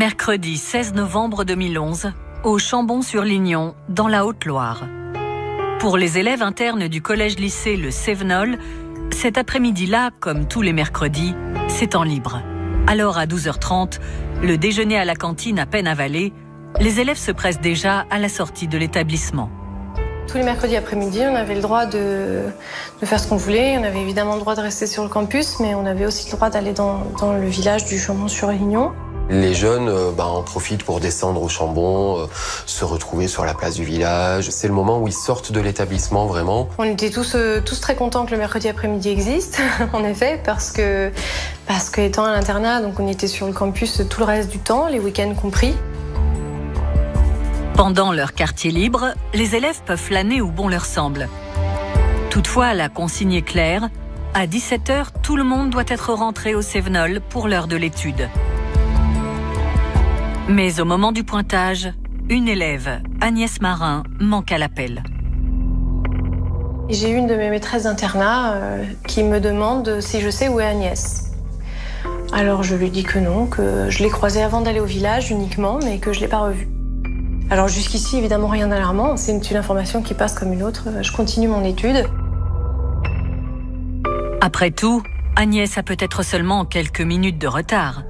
Mercredi 16 novembre 2011, au Chambon-sur-Lignon, dans la Haute-Loire. Pour les élèves internes du collège-lycée Le Cévenol, cet après-midi-là, comme tous les mercredis, c'est temps libre. Alors à 12h30, le déjeuner à la cantine à peine avalé, les élèves se pressent déjà à la sortie de l'établissement. Tous les mercredis après-midi, on avait le droit de faire ce qu'on voulait. On avait évidemment le droit de rester sur le campus, mais on avait aussi le droit d'aller dans le village du Chambon-sur-Lignon. Les jeunes en profitent pour descendre au Chambon, se retrouver sur la place du village. C'est le moment où ils sortent de l'établissement vraiment. On était tous très contents que le mercredi après-midi existe, en effet, parce que étant à l'internat, donc on était sur le campus tout le reste du temps, les week-ends compris. Pendant leur quartier libre, les élèves peuvent flâner où bon leur semble. Toutefois, la consigne est claire. À 17h, tout le monde doit être rentré au Cévenol pour l'heure de l'étude. Mais au moment du pointage, une élève, Agnès Marin, manque à l'appel. J'ai une de mes maîtresses d'internat qui me demande si je sais où est Agnès. Alors je lui dis que non, que je l'ai croisée avant d'aller au village uniquement, mais que je ne l'ai pas revue. Alors jusqu'ici, évidemment, rien d'alarmant. C'est une information qui passe comme une autre. Je continue mon étude. Après tout, Agnès a peut-être seulement quelques minutes de retard.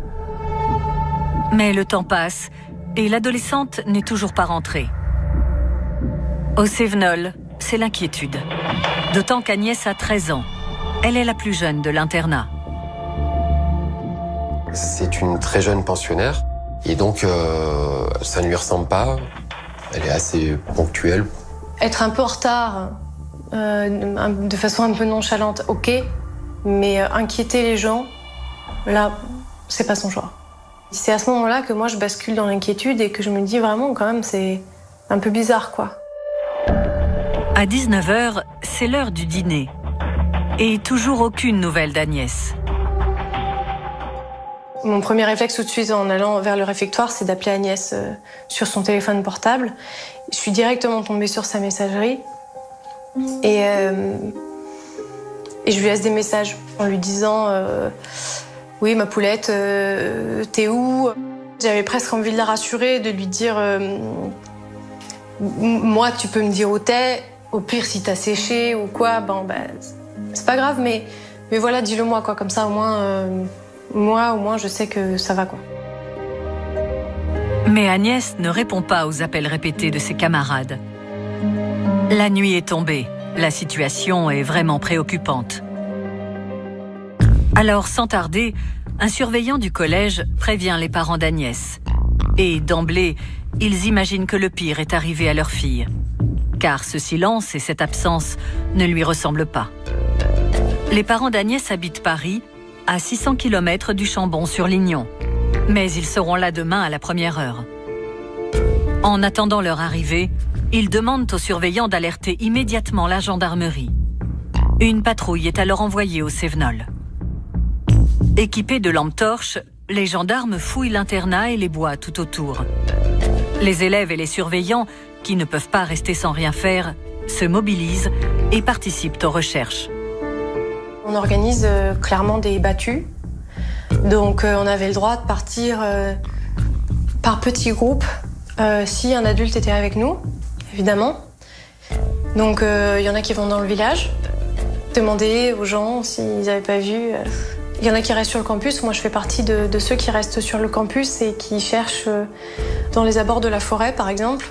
Mais le temps passe et l'adolescente n'est toujours pas rentrée. Au Cévenol, c'est l'inquiétude. D'autant qu'Agnès a 13 ans. Elle est la plus jeune de l'internat. C'est une très jeune pensionnaire et donc ça ne lui ressemble pas. Elle est assez ponctuelle. Être un peu en retard, de façon un peu nonchalante, ok. Mais inquiéter les gens, là, c'est pas son choix. C'est à ce moment-là que moi je bascule dans l'inquiétude et que je me dis vraiment quand même c'est un peu bizarre quoi. À 19h, c'est l'heure du dîner. Et toujours aucune nouvelle d'Agnès. Mon premier réflexe tout de suite en allant vers le réfectoire, c'est d'appeler Agnès sur son téléphone portable. Je suis directement tombée sur sa messagerie et je lui laisse des messages en lui disant oui, ma poulette, t'es où? J'avais presque envie de la rassurer, de lui dire moi, tu peux me dire où t'es. Au pire, si t'as séché ou quoi, c'est pas grave, mais voilà, dis-le-moi, quoi. Comme ça, au moins, je sais que ça va, quoi. Mais Agnès ne répond pas aux appels répétés de ses camarades. La nuit est tombée. La situation est vraiment préoccupante. Alors, sans tarder, un surveillant du collège prévient les parents d'Agnès. Et d'emblée, ils imaginent que le pire est arrivé à leur fille. Car ce silence et cette absence ne lui ressemblent pas. Les parents d'Agnès habitent Paris, à 600 km du Chambon-sur-Lignon. Mais ils seront là demain à la première heure. En attendant leur arrivée, ils demandent aux surveillants d'alerter immédiatement la gendarmerie. Une patrouille est alors envoyée au Cévenol. Équipés de lampes torches, les gendarmes fouillent l'internat et les bois tout autour. Les élèves et les surveillants, qui ne peuvent pas rester sans rien faire, se mobilisent et participent aux recherches. On organise clairement des battues. Donc on avait le droit de partir par petits groupes si un adulte était avec nous, évidemment. Donc il y en a qui vont dans le village, demander aux gens s'ils n'avaient pas vu. Il y en a qui restent sur le campus. Moi, je fais partie de ceux qui restent sur le campus et qui cherchent dans les abords de la forêt, par exemple.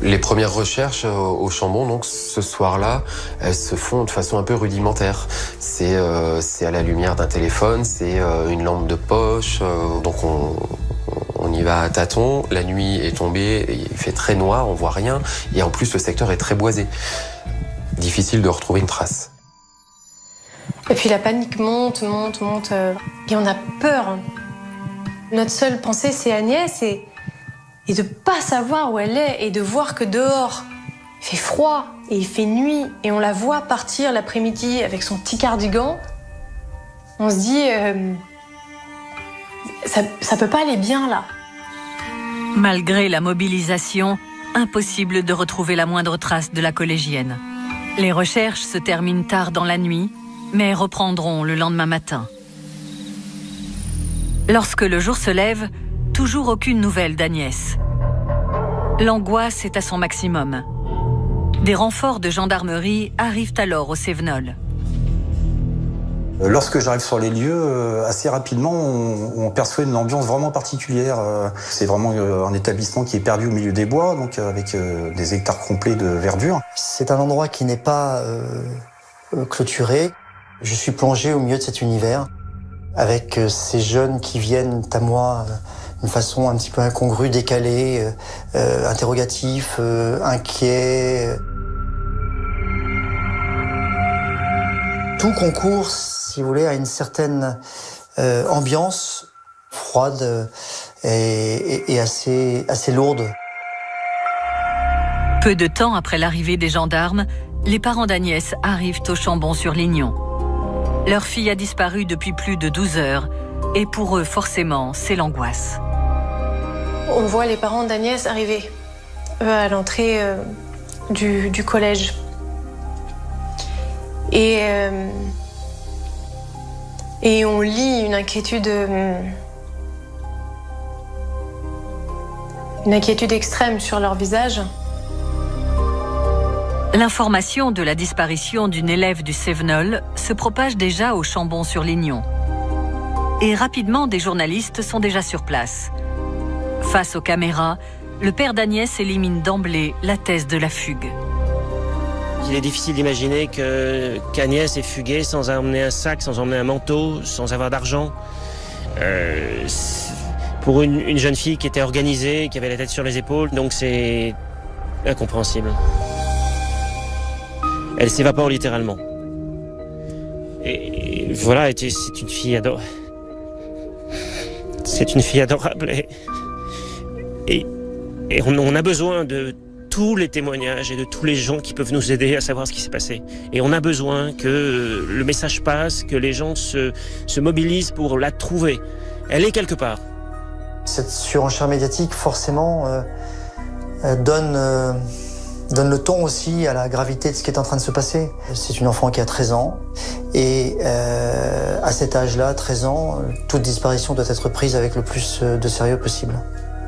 Les premières recherches au Chambon, donc ce soir-là, elles se font de façon un peu rudimentaire. C'est à la lumière d'un téléphone, c'est une lampe de poche. Donc on y va à tâtons. La nuit est tombée, il fait très noir, on voit rien. Et en plus, le secteur est très boisé. Difficile de retrouver une trace. Et puis la panique monte, et on a peur. Notre seule pensée, c'est Agnès, et de pas savoir où elle est, et de voir que dehors, il fait froid, et il fait nuit, et on la voit partir l'après-midi avec son petit cardigan. On se dit, ça peut pas aller bien, là. Malgré la mobilisation, impossible de retrouver la moindre trace de la collégienne. Les recherches se terminent tard dans la nuit, mais reprendront le lendemain matin. Lorsque le jour se lève, Toujours aucune nouvelle d'Agnès. L'angoisse est à son maximum. Des renforts de gendarmerie arrivent alors au Cévenol. Lorsque j'arrive sur les lieux, assez rapidement, on perçoit une ambiance vraiment particulière. C'est vraiment un établissement qui est perdu au milieu des bois, donc avec des hectares complets de verdure. C'est un endroit qui n'est pas clôturé. Je suis plongé au milieu de cet univers, avec ces jeunes qui viennent à moi d'une façon un petit peu incongrue, décalée, interrogatif, inquiet. Tout concourt, si vous voulez, à une certaine ambiance froide et assez lourde. Peu de temps après l'arrivée des gendarmes, les parents d'Agnès arrivent au Chambon-sur-Lignon. Leur fille a disparu depuis plus de 12 heures et pour eux, forcément, c'est l'angoisse. On voit les parents d'Agnès arriver à l'entrée du collège. Et on lit une inquiétude extrême sur leur visage. L'information de la disparition d'une élève du Cévenol se propage déjà au Chambon-sur-Lignon. Et rapidement, des journalistes sont déjà sur place. Face aux caméras, le père d'Agnès élimine d'emblée la thèse de la fugue. Il est difficile d'imaginer qu'Agnès ait fugué sans emmener un sac, sans emmener un manteau, sans avoir d'argent. Pour une jeune fille qui était organisée, qui avait la tête sur les épaules, donc c'est incompréhensible. Elle s'évapore littéralement. Et voilà, c'est une fille adorable. C'est une fille adorable et on a besoin de tous les témoignages et de tous les gens qui peuvent nous aider à savoir ce qui s'est passé. Et on a besoin que le message passe, que les gens se mobilisent pour la trouver. Elle est quelque part. Cette surenchère médiatique, forcément, donne le ton aussi à la gravité de ce qui est en train de se passer. C'est une enfant qui a 13 ans. Et à cet âge-là, 13 ans, toute disparition doit être prise avec le plus de sérieux possible.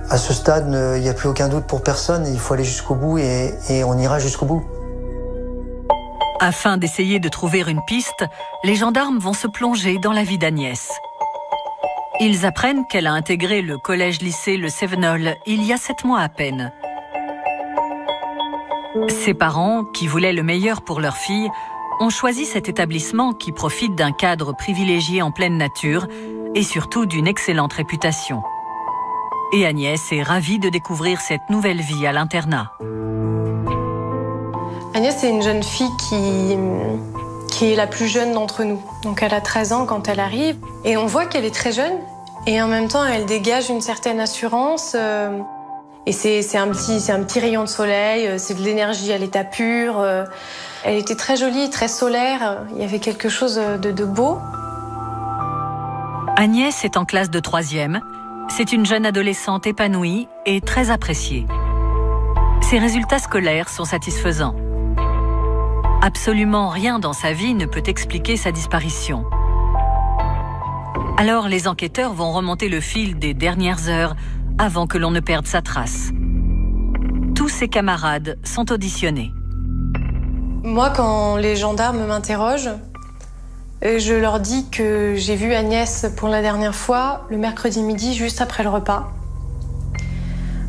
À ce stade, il n'y a plus aucun doute pour personne. Il faut aller jusqu'au bout et on ira jusqu'au bout. Afin d'essayer de trouver une piste, les gendarmes vont se plonger dans la vie d'Agnès. Ils apprennent qu'elle a intégré le collège-lycée Le Cévenol il y a 7 mois à peine. Ses parents, qui voulaient le meilleur pour leur fille, ont choisi cet établissement qui profite d'un cadre privilégié en pleine nature et surtout d'une excellente réputation. Et Agnès est ravie de découvrir cette nouvelle vie à l'internat. Agnès, c'est une jeune fille qui est la plus jeune d'entre nous. Donc elle a 13 ans quand elle arrive. Et on voit qu'elle est très jeune. Et en même temps, elle dégage une certaine assurance. Et c'est un petit rayon de soleil. C'est de l'énergie à l'état pur. Elle était très jolie, très solaire. Il y avait quelque chose de beau. Agnès est en classe de 3e. C'est une jeune adolescente épanouie et très appréciée. Ses résultats scolaires sont satisfaisants. Absolument rien dans sa vie ne peut expliquer sa disparition. Alors les enquêteurs vont remonter le fil des dernières heures avant que l'on ne perde sa trace. Tous ses camarades sont auditionnés. Moi, quand les gendarmes m'interrogent, je leur dis que j'ai vu Agnès pour la dernière fois le mercredi midi, juste après le repas.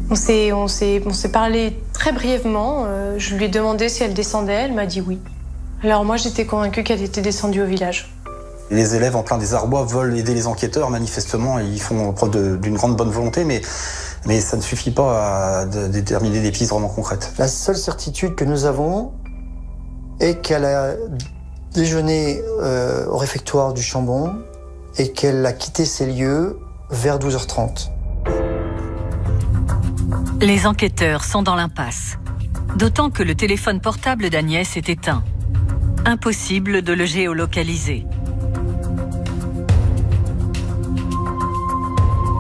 On s'est parlé très brièvement. Je lui ai demandé si elle descendait, elle m'a dit oui. Alors moi, j'étais convaincue qu'elle était descendue au village. Les élèves en plein désarroi veulent aider les enquêteurs, manifestement, et ils font preuve d'une grande bonne volonté, mais ça ne suffit pas à déterminer des pistes vraiment concrètes. La seule certitude que nous avons est qu'elle a déjeuné au réfectoire du Chambon et qu'elle a quitté ces lieux vers 12h30. Les enquêteurs sont dans l'impasse, d'autant que le téléphone portable d'Agnès est éteint. Impossible de le géolocaliser.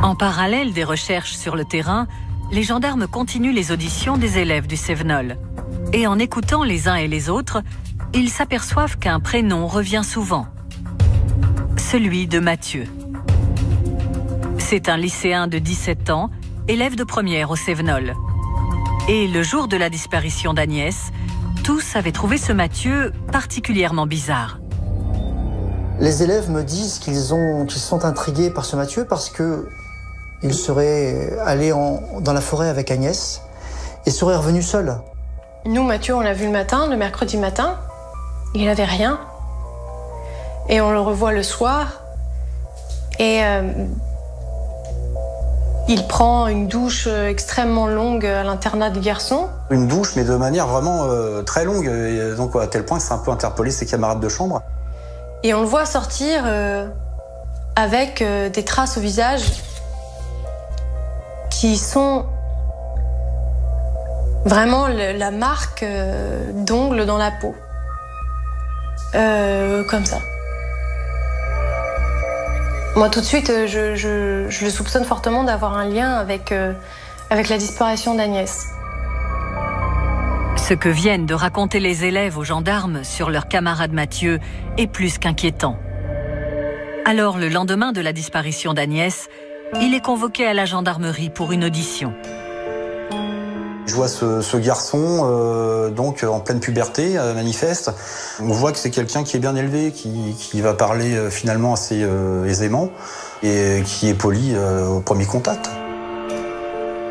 En parallèle des recherches sur le terrain, les gendarmes continuent les auditions des élèves du Cévenol. Et en écoutant les uns et les autres, ils s'aperçoivent qu'un prénom revient souvent. Celui de Mathieu. C'est un lycéen de 17 ans, élève de première au Cévenol. Et le jour de la disparition d'Agnès, tous avaient trouvé ce Mathieu particulièrement bizarre. Les élèves me disent qu'ils sont intrigués par ce Mathieu parce qu'il serait allé dans la forêt avec Agnès et serait revenu seul. Nous, Mathieu, on l'a vu le mercredi matin. Il n'avait rien. Et on le revoit le soir. Et il prend une douche extrêmement longue à l'internat des garçons. Une douche, mais de manière vraiment très longue. Et donc à tel point que c'est un peu interpellé ses camarades de chambre. Et on le voit sortir avec des traces au visage qui sont vraiment la marque d'ongles dans la peau. Comme ça. Moi, tout de suite, je le soupçonne fortement d'avoir un lien avec la disparition d'Agnès. Ce que viennent de raconter les élèves aux gendarmes sur leur camarade Mathieu est plus qu'inquiétant. Alors, le lendemain de la disparition d'Agnès, il est convoqué à la gendarmerie pour une audition. Je vois ce garçon donc en pleine puberté, manifeste. On voit que c'est quelqu'un qui est bien élevé, qui va parler finalement assez aisément et qui est poli au premier contact.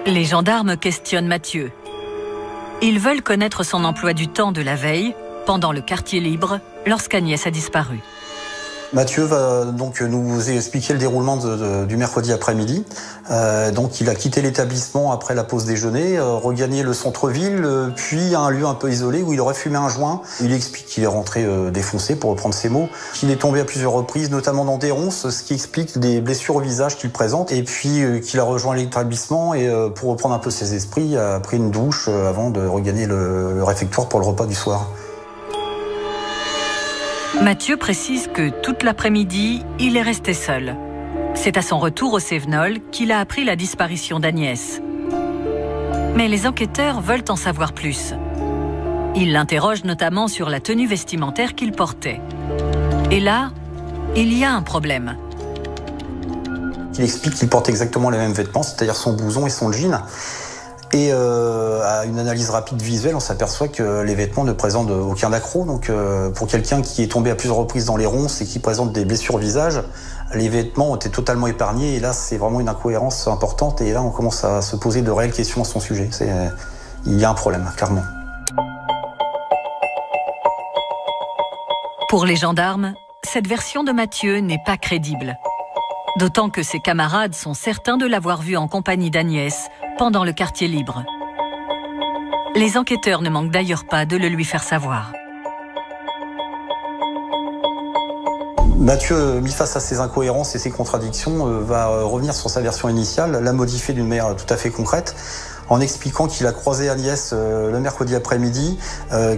Les gendarmes questionnent Mathieu. Ils veulent connaître son emploi du temps de la veille, pendant le quartier libre, lorsqu'Agnès a disparu. Mathieu va donc nous expliquer le déroulement du mercredi après-midi. Donc il a quitté l'établissement après la pause déjeuner, regagné le centre-ville, puis un lieu un peu isolé où il aurait fumé un joint. Il explique qu'il est rentré défoncé, pour reprendre ses mots, qu'il est tombé à plusieurs reprises, notamment dans des ronces, ce qui explique des blessures au visage qu'il présente, et puis qu'il a rejoint l'établissement et pour reprendre un peu ses esprits, a pris une douche avant de regagner le réfectoire pour le repas du soir. Mathieu précise que toute l'après-midi, il est resté seul. C'est à son retour au Cévenol qu'il a appris la disparition d'Agnès. Mais les enquêteurs veulent en savoir plus. Ils l'interrogent notamment sur la tenue vestimentaire qu'il portait. Et là, il y a un problème. Il explique qu'il porte exactement les mêmes vêtements, c'est-à-dire son blouson et son jean. Et à une analyse rapide visuelle, on s'aperçoit que les vêtements ne présentent aucun accroc. Donc pour quelqu'un qui est tombé à plusieurs reprises dans les ronces et qui présente des blessures au visage, les vêtements ont été totalement épargnés. Et là, c'est vraiment une incohérence importante. Et là, on commence à se poser de réelles questions à son sujet. Il y a un problème, clairement. Pour les gendarmes, cette version de Mathieu n'est pas crédible. D'autant que ses camarades sont certains de l'avoir vu en compagnie d'Agnès pendant le quartier libre. Les enquêteurs ne manquent d'ailleurs pas de le lui faire savoir. Mathieu, mis face à ces incohérences et ces contradictions, va revenir sur sa version initiale, la modifier d'une manière tout à fait concrète, en expliquant qu'il a croisé Agnès le mercredi après-midi,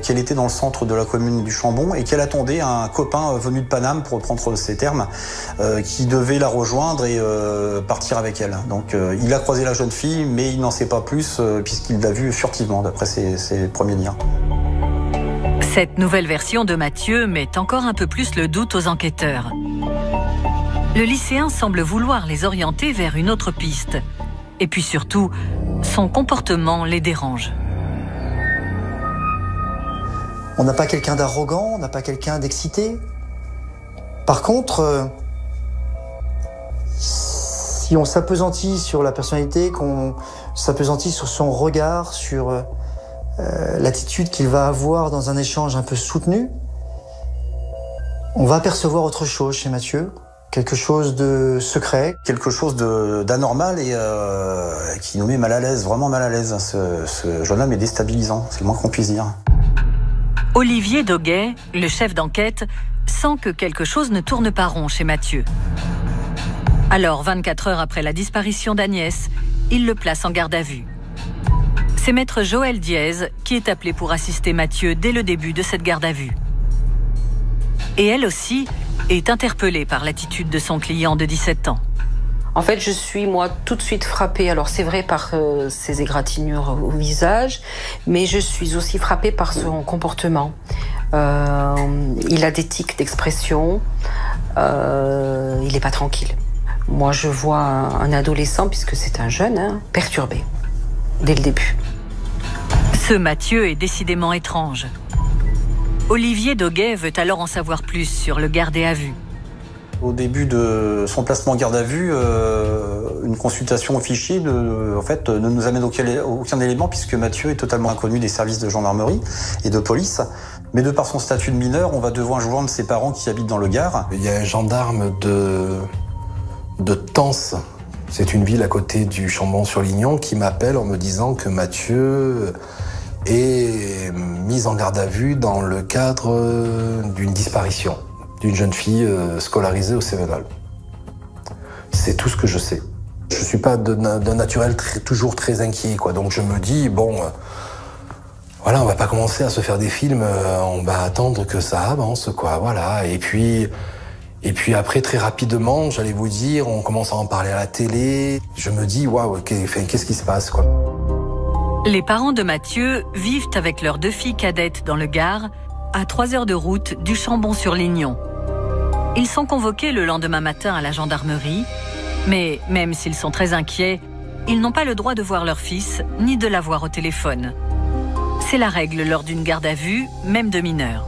qu'elle était dans le centre de la commune du Chambon et qu'elle attendait un copain venu de Paname, pour reprendre ses termes, qui devait la rejoindre et partir avec elle. Donc il a croisé la jeune fille, mais il n'en sait pas plus puisqu'il l'a vue furtivement, d'après ses premiers dires. Cette nouvelle version de Mathieu met encore un peu plus le doute aux enquêteurs. Le lycéen semble vouloir les orienter vers une autre piste. Et puis surtout, son comportement les dérange. On n'a pas quelqu'un d'arrogant, on n'a pas quelqu'un d'excité. Par contre, si on s'appesantit sur la personnalité, qu'on s'appesantit sur son regard, sur l'attitude qu'il va avoir dans un échange un peu soutenu, on va percevoir autre chose chez Mathieu. Quelque chose de secret. Quelque chose d'anormal et qui nous met mal à l'aise, vraiment mal à l'aise. Ce jeune homme est déstabilisant, c'est le moins qu'on puisse dire. Olivier Doguet, le chef d'enquête, sent que quelque chose ne tourne pas rond chez Mathieu. Alors, 24 heures après la disparition d'Agnès, il le place en garde à vue. C'est maître Joël Diez qui est appelé pour assister Mathieu dès le début de cette garde à vue. Et elle aussi est interpellée par l'attitude de son client de 17 ans. En fait, je suis, moi, tout de suite frappée. Alors, c'est vrai par ses égratignures au visage, mais je suis aussi frappée par son comportement. Il a des tics d'expression. Il n'est pas tranquille. Moi, je vois un adolescent, puisque c'est un jeune, perturbé, dès le début. Ce Mathieu est décidément étrange. Olivier Doguet veut alors en savoir plus sur le gardé à vue. Au début de son placement en garde à vue, une consultation au fichier ne nous amène aucun élément puisque Mathieu est totalement inconnu des services de gendarmerie et de police. Mais de par son statut de mineur, on va devoir joindre ses parents qui habitent dans le Gard. Il y a un gendarme de Tence, c'est une ville à côté du Chambon-sur-Lignon, qui m'appelle en me disant que Mathieu est mis en garde à vue dans le cadre d'une disparition d'une jeune fille scolarisée au Cévenol. C'est tout ce que je sais. Je suis pas d'un naturel toujours très inquiet, quoi. Donc je me dis, bon, voilà, on va pas commencer à se faire des films, on va attendre que ça avance, quoi, voilà. Et puis après, très rapidement, j'allais vous dire, on commence à en parler à la télé. Je me dis, waouh, qu'est-ce qui se passe, quoi. Les parents de Mathieu vivent avec leurs 2 filles cadettes dans le Gard, à 3 heures de route du Chambon-sur-Lignon. Ils sont convoqués le lendemain matin à la gendarmerie, mais même s'ils sont très inquiets, ils n'ont pas le droit de voir leur fils, ni de l'avoir au téléphone. C'est la règle lors d'une garde à vue, même de mineurs.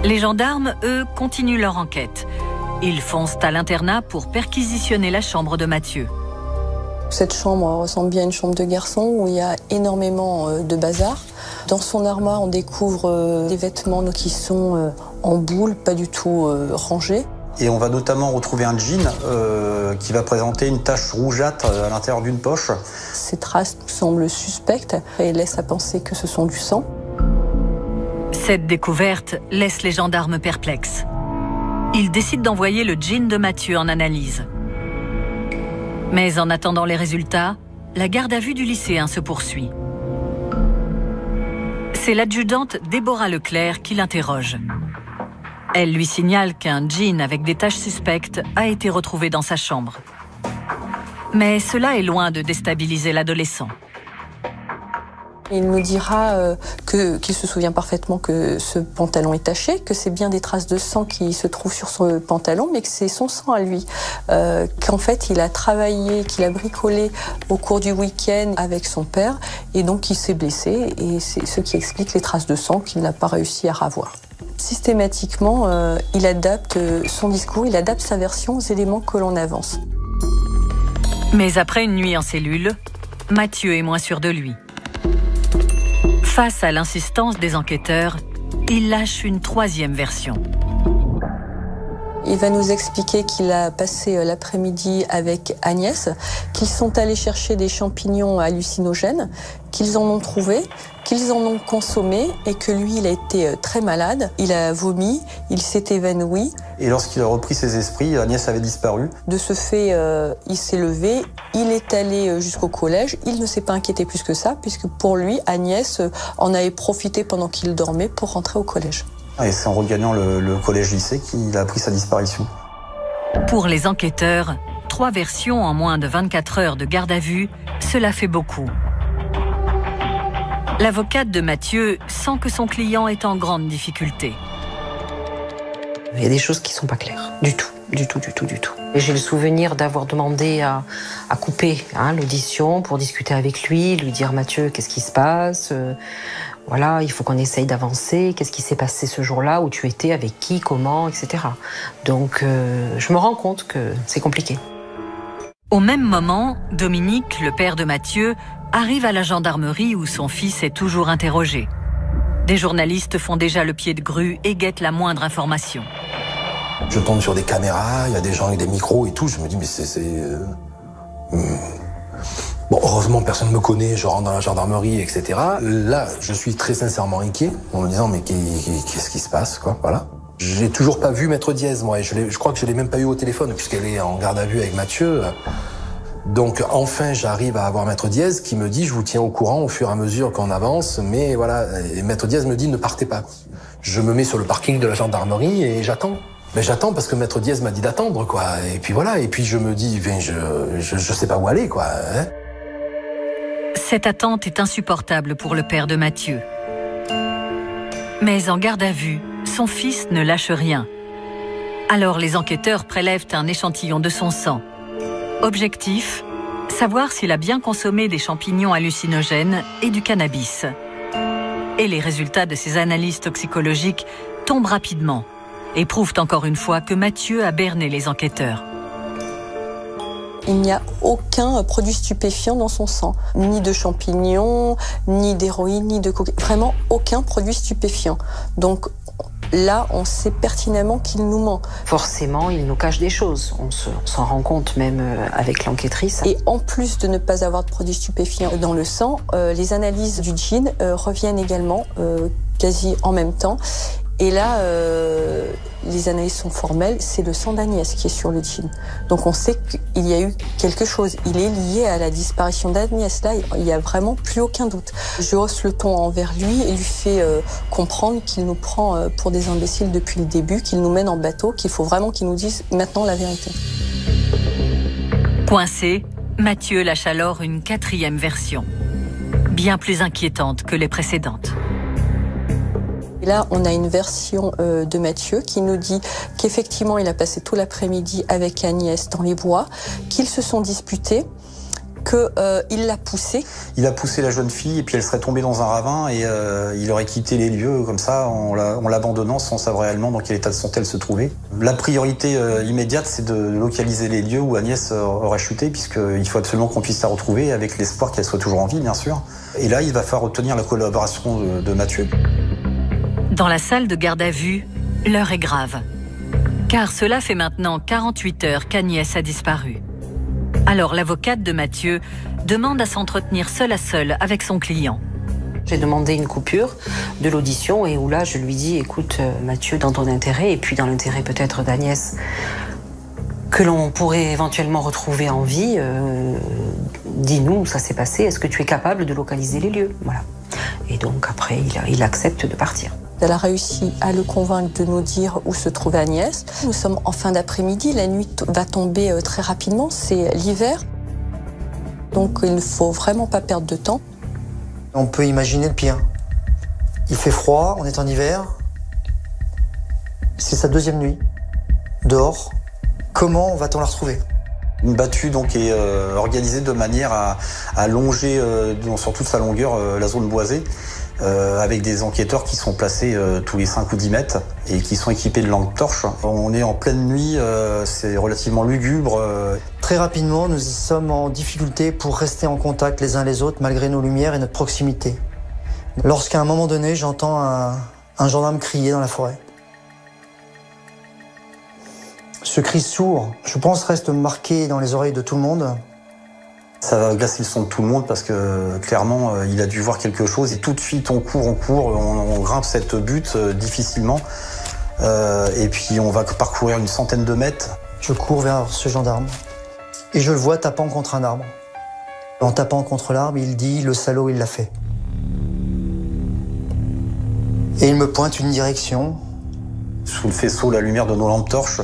Les gendarmes, eux, continuent leur enquête. Ils foncent à l'internat pour perquisitionner la chambre de Mathieu. Cette chambre ressemble bien à une chambre de garçon où il y a énormément de bazar. Dans son armoire, on découvre des vêtements qui sont en boule, pas du tout rangés. Et on va notamment retrouver un jean qui va présenter une tache rougeâtre à l'intérieur d'une poche. Ces traces semblent suspectes et laissent à penser que ce sont du sang. Cette découverte laisse les gendarmes perplexes. Ils décident d'envoyer le jean de Mathieu en analyse. Mais en attendant les résultats, la garde à vue du lycéen se poursuit. C'est l'adjudante Déborah Leclerc qui l'interroge. Elle lui signale qu'un jean avec des taches suspectes a été retrouvé dans sa chambre. Mais cela est loin de déstabiliser l'adolescent. Il nous dira qu'il se souvient parfaitement que ce pantalon est taché, que c'est bien des traces de sang qui se trouvent sur son pantalon, mais que c'est son sang à lui. Qu'en fait, il a travaillé, qu'il a bricolé au cours du week-end avec son père, et donc il s'est blessé, et c'est ce qui explique les traces de sang qu'il n'a pas réussi à ravoir. Systématiquement, il adapte son discours, il adapte sa version aux éléments que l'on avance. Mais après une nuit en cellule, Mathieu est moins sûr de lui. Face à l'insistance des enquêteurs, il lâche une 3e version. Il va nous expliquer qu'il a passé l'après-midi avec Agnès, qu'ils sont allés chercher des champignons hallucinogènes, qu'ils en ont trouvé, qu'ils en ont consommé et que lui, il a été très malade. Il a vomi, il s'est évanoui. Et lorsqu'il a repris ses esprits, Agnès avait disparu. De ce fait, il s'est levé, il est allé jusqu'au collège. Il ne s'est pas inquiété plus que ça, puisque pour lui, Agnès en avait profité pendant qu'il dormait pour rentrer au collège. Et c'est en regagnant le collège-lycée qu'il a appris sa disparition. Pour les enquêteurs, 3 versions en moins de 24 heures de garde à vue, cela fait beaucoup. L'avocate de Mathieu sent que son client est en grande difficulté. Il y a des choses qui ne sont pas claires, du tout. Et j'ai le souvenir d'avoir demandé à couper l'audition pour discuter avec lui, lui dire « Mathieu, qu'est-ce qui se passe ? Voilà, il faut qu'on essaye d'avancer. Qu'est-ce qui s'est passé ce jour-là, où tu étais, avec qui, comment, etc. » Donc, je me rends compte que c'est compliqué. Au même moment, Dominique, le père de Mathieu, arrive à la gendarmerie où son fils est toujours interrogé. Des journalistes font déjà le pied de grue et guettent la moindre information. Je tombe sur des caméras, il y a des gens avec des micros et tout. Je me dis, mais Bon, heureusement, personne ne me connaît, je rentre dans la gendarmerie, etc. Là, je suis très sincèrement inquiet, en me disant, mais qu'est-ce qui se passe, quoi, voilà. J'ai toujours pas vu Maître Diaz, moi, et je crois que je l'ai même pas eu au téléphone, puisqu'elle est en garde à vue avec Mathieu. Donc, enfin, j'arrive à avoir Maître Diaz qui me dit, je vous tiens au courant au fur et à mesure qu'on avance, mais voilà. Et Maître Diaz me dit, ne partez pas. Je me mets sur le parking de la gendarmerie et j'attends. Mais j'attends parce que Maître Diaz m'a dit d'attendre, quoi. Et puis voilà, et puis je me dis, je sais pas où aller, quoi. Hein. Cette attente est insupportable pour le père de Mathieu. Mais en garde à vue, son fils ne lâche rien. Alors les enquêteurs prélèvent un échantillon de son sang. Objectif, savoir s'il a bien consommé des champignons hallucinogènes et du cannabis. Et les résultats de ces analyses toxicologiques tombent rapidement et prouvent encore une fois que Mathieu a berné les enquêteurs. Il n'y a aucun produit stupéfiant dans son sang. Ni de champignons, ni d'héroïne, ni de cocaïne. Vraiment aucun produit stupéfiant. Donc là, on sait pertinemment qu'il nous ment. Forcément, il nous cache des choses. On s'en rend compte même avec l'enquêtrice. Et en plus de ne pas avoir de produits stupéfiants dans le sang, les analyses du gin reviennent également quasi en même temps. Et là, les analyses sont formelles, c'est le sang d'Agnès qui est sur le jean. Donc on sait qu'il y a eu quelque chose. Il est lié à la disparition d'Agnès. Là, il n'y a vraiment plus aucun doute. Je hausse le ton envers lui et lui fais comprendre qu'il nous prend pour des imbéciles depuis le début, qu'il nous mène en bateau, qu'il faut vraiment qu'il nous dise maintenant la vérité. Coincé, Mathieu lâche alors une 4e version, bien plus inquiétante que les précédentes. Et là, on a une version de Mathieu qui nous dit qu'effectivement, il a passé tout l'après-midi avec Agnès dans les bois, qu'ils se sont disputés, qu'il l'a poussée. Il a poussé la jeune fille et puis elle serait tombée dans un ravin et il aurait quitté les lieux comme ça en l'abandonnant sans savoir réellement dans quel état de santé elle se trouvait. La priorité immédiate, c'est de localiser les lieux où Agnès aurait chuté, puisqu'il faut absolument qu'on puisse la retrouver avec l'espoir qu'elle soit toujours en vie, bien sûr. Et là, il va falloir obtenir la collaboration de Mathieu. Dans la salle de garde à vue, l'heure est grave. Car cela fait maintenant 48 heures qu'Agnès a disparu. Alors l'avocate de Mathieu demande à s'entretenir seul à seul avec son client. J'ai demandé une coupure de l'audition et où là je lui dis écoute Mathieu, dans ton intérêt et puis dans l'intérêt peut-être d'Agnès que l'on pourrait éventuellement retrouver en vie, dis-nous où ça s'est passé, est-ce que tu es capable de localiser les lieux? Voilà. Et donc après il accepte de partir. Elle a réussi à le convaincre de nous dire où se trouvait Agnès. Nous sommes en fin d'après-midi, la nuit va tomber très rapidement, c'est l'hiver. Donc il ne faut vraiment pas perdre de temps. On peut imaginer le pire. Il fait froid, on est en hiver. C'est sa 2e nuit, dehors. Comment va-t-on la retrouver? Une battue donc est organisée de manière à longer sur toute sa longueur la zone boisée. Avec des enquêteurs qui sont placés tous les 5 ou 10 mètres et qui sont équipés de lampes torches. On est en pleine nuit, c'est relativement lugubre. Très rapidement, nous y sommes en difficulté pour rester en contact les uns les autres malgré nos lumières et notre proximité. Lorsqu'à un moment donné, j'entends un gendarme crier dans la forêt. Ce cri sourd, je pense, reste marqué dans les oreilles de tout le monde. Ça va glacer le son de tout le monde parce que clairement il a dû voir quelque chose et tout de suite on court, on grimpe cette butte difficilement et puis on va parcourir une centaine de mètres. Je cours vers ce gendarme et je le vois tapant contre un arbre. En tapant contre l'arbre, il dit « le salaud, il l'a fait ». Et il me pointe une direction. Sous le faisceau, la lumière de nos lampes torches,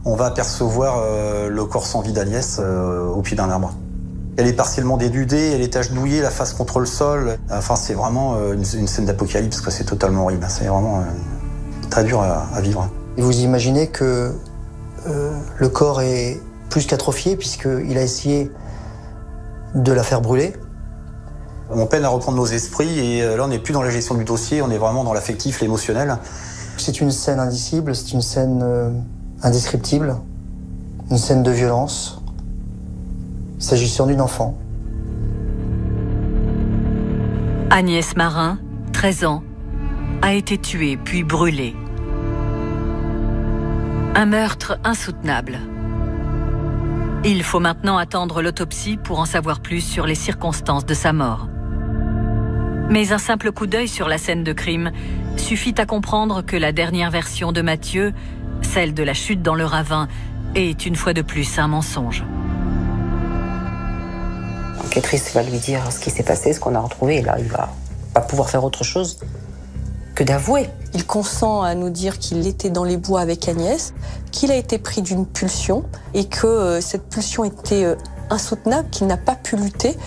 on va apercevoir le corps sans vie d'Agnès au pied d'un arbre. Elle est partiellement dénudée, elle est agenouillée, la face contre le sol. Enfin, c'est vraiment une scène d'apocalypse, parce que c'est totalement horrible. C'est vraiment très dur à vivre. Et vous imaginez que le corps est plus qu'atrophié, puisqu'il a essayé de la faire brûler. On peine à reprendre nos esprits, et là, on n'est plus dans la gestion du dossier, on est vraiment dans l'affectif, l'émotionnel. C'est une scène indicible, c'est une scène indescriptible, une scène de violence. S'agissant d'une enfant. Agnès Marin, 13 ans, a été tuée puis brûlée. Un meurtre insoutenable. Il faut maintenant attendre l'autopsie pour en savoir plus sur les circonstances de sa mort. Mais un simple coup d'œil sur la scène de crime suffit à comprendre que la dernière version de Mathieu, celle de la chute dans le ravin, est une fois de plus un mensonge. L'enquêtrice va lui dire ce qui s'est passé, ce qu'on a retrouvé, et là, il va pas pouvoir faire autre chose que d'avouer. Il consent à nous dire qu'il était dans les bois avec Agnès, qu'il a été pris d'une pulsion et que cette pulsion était insoutenable, qu'il n'a pas pu lutter,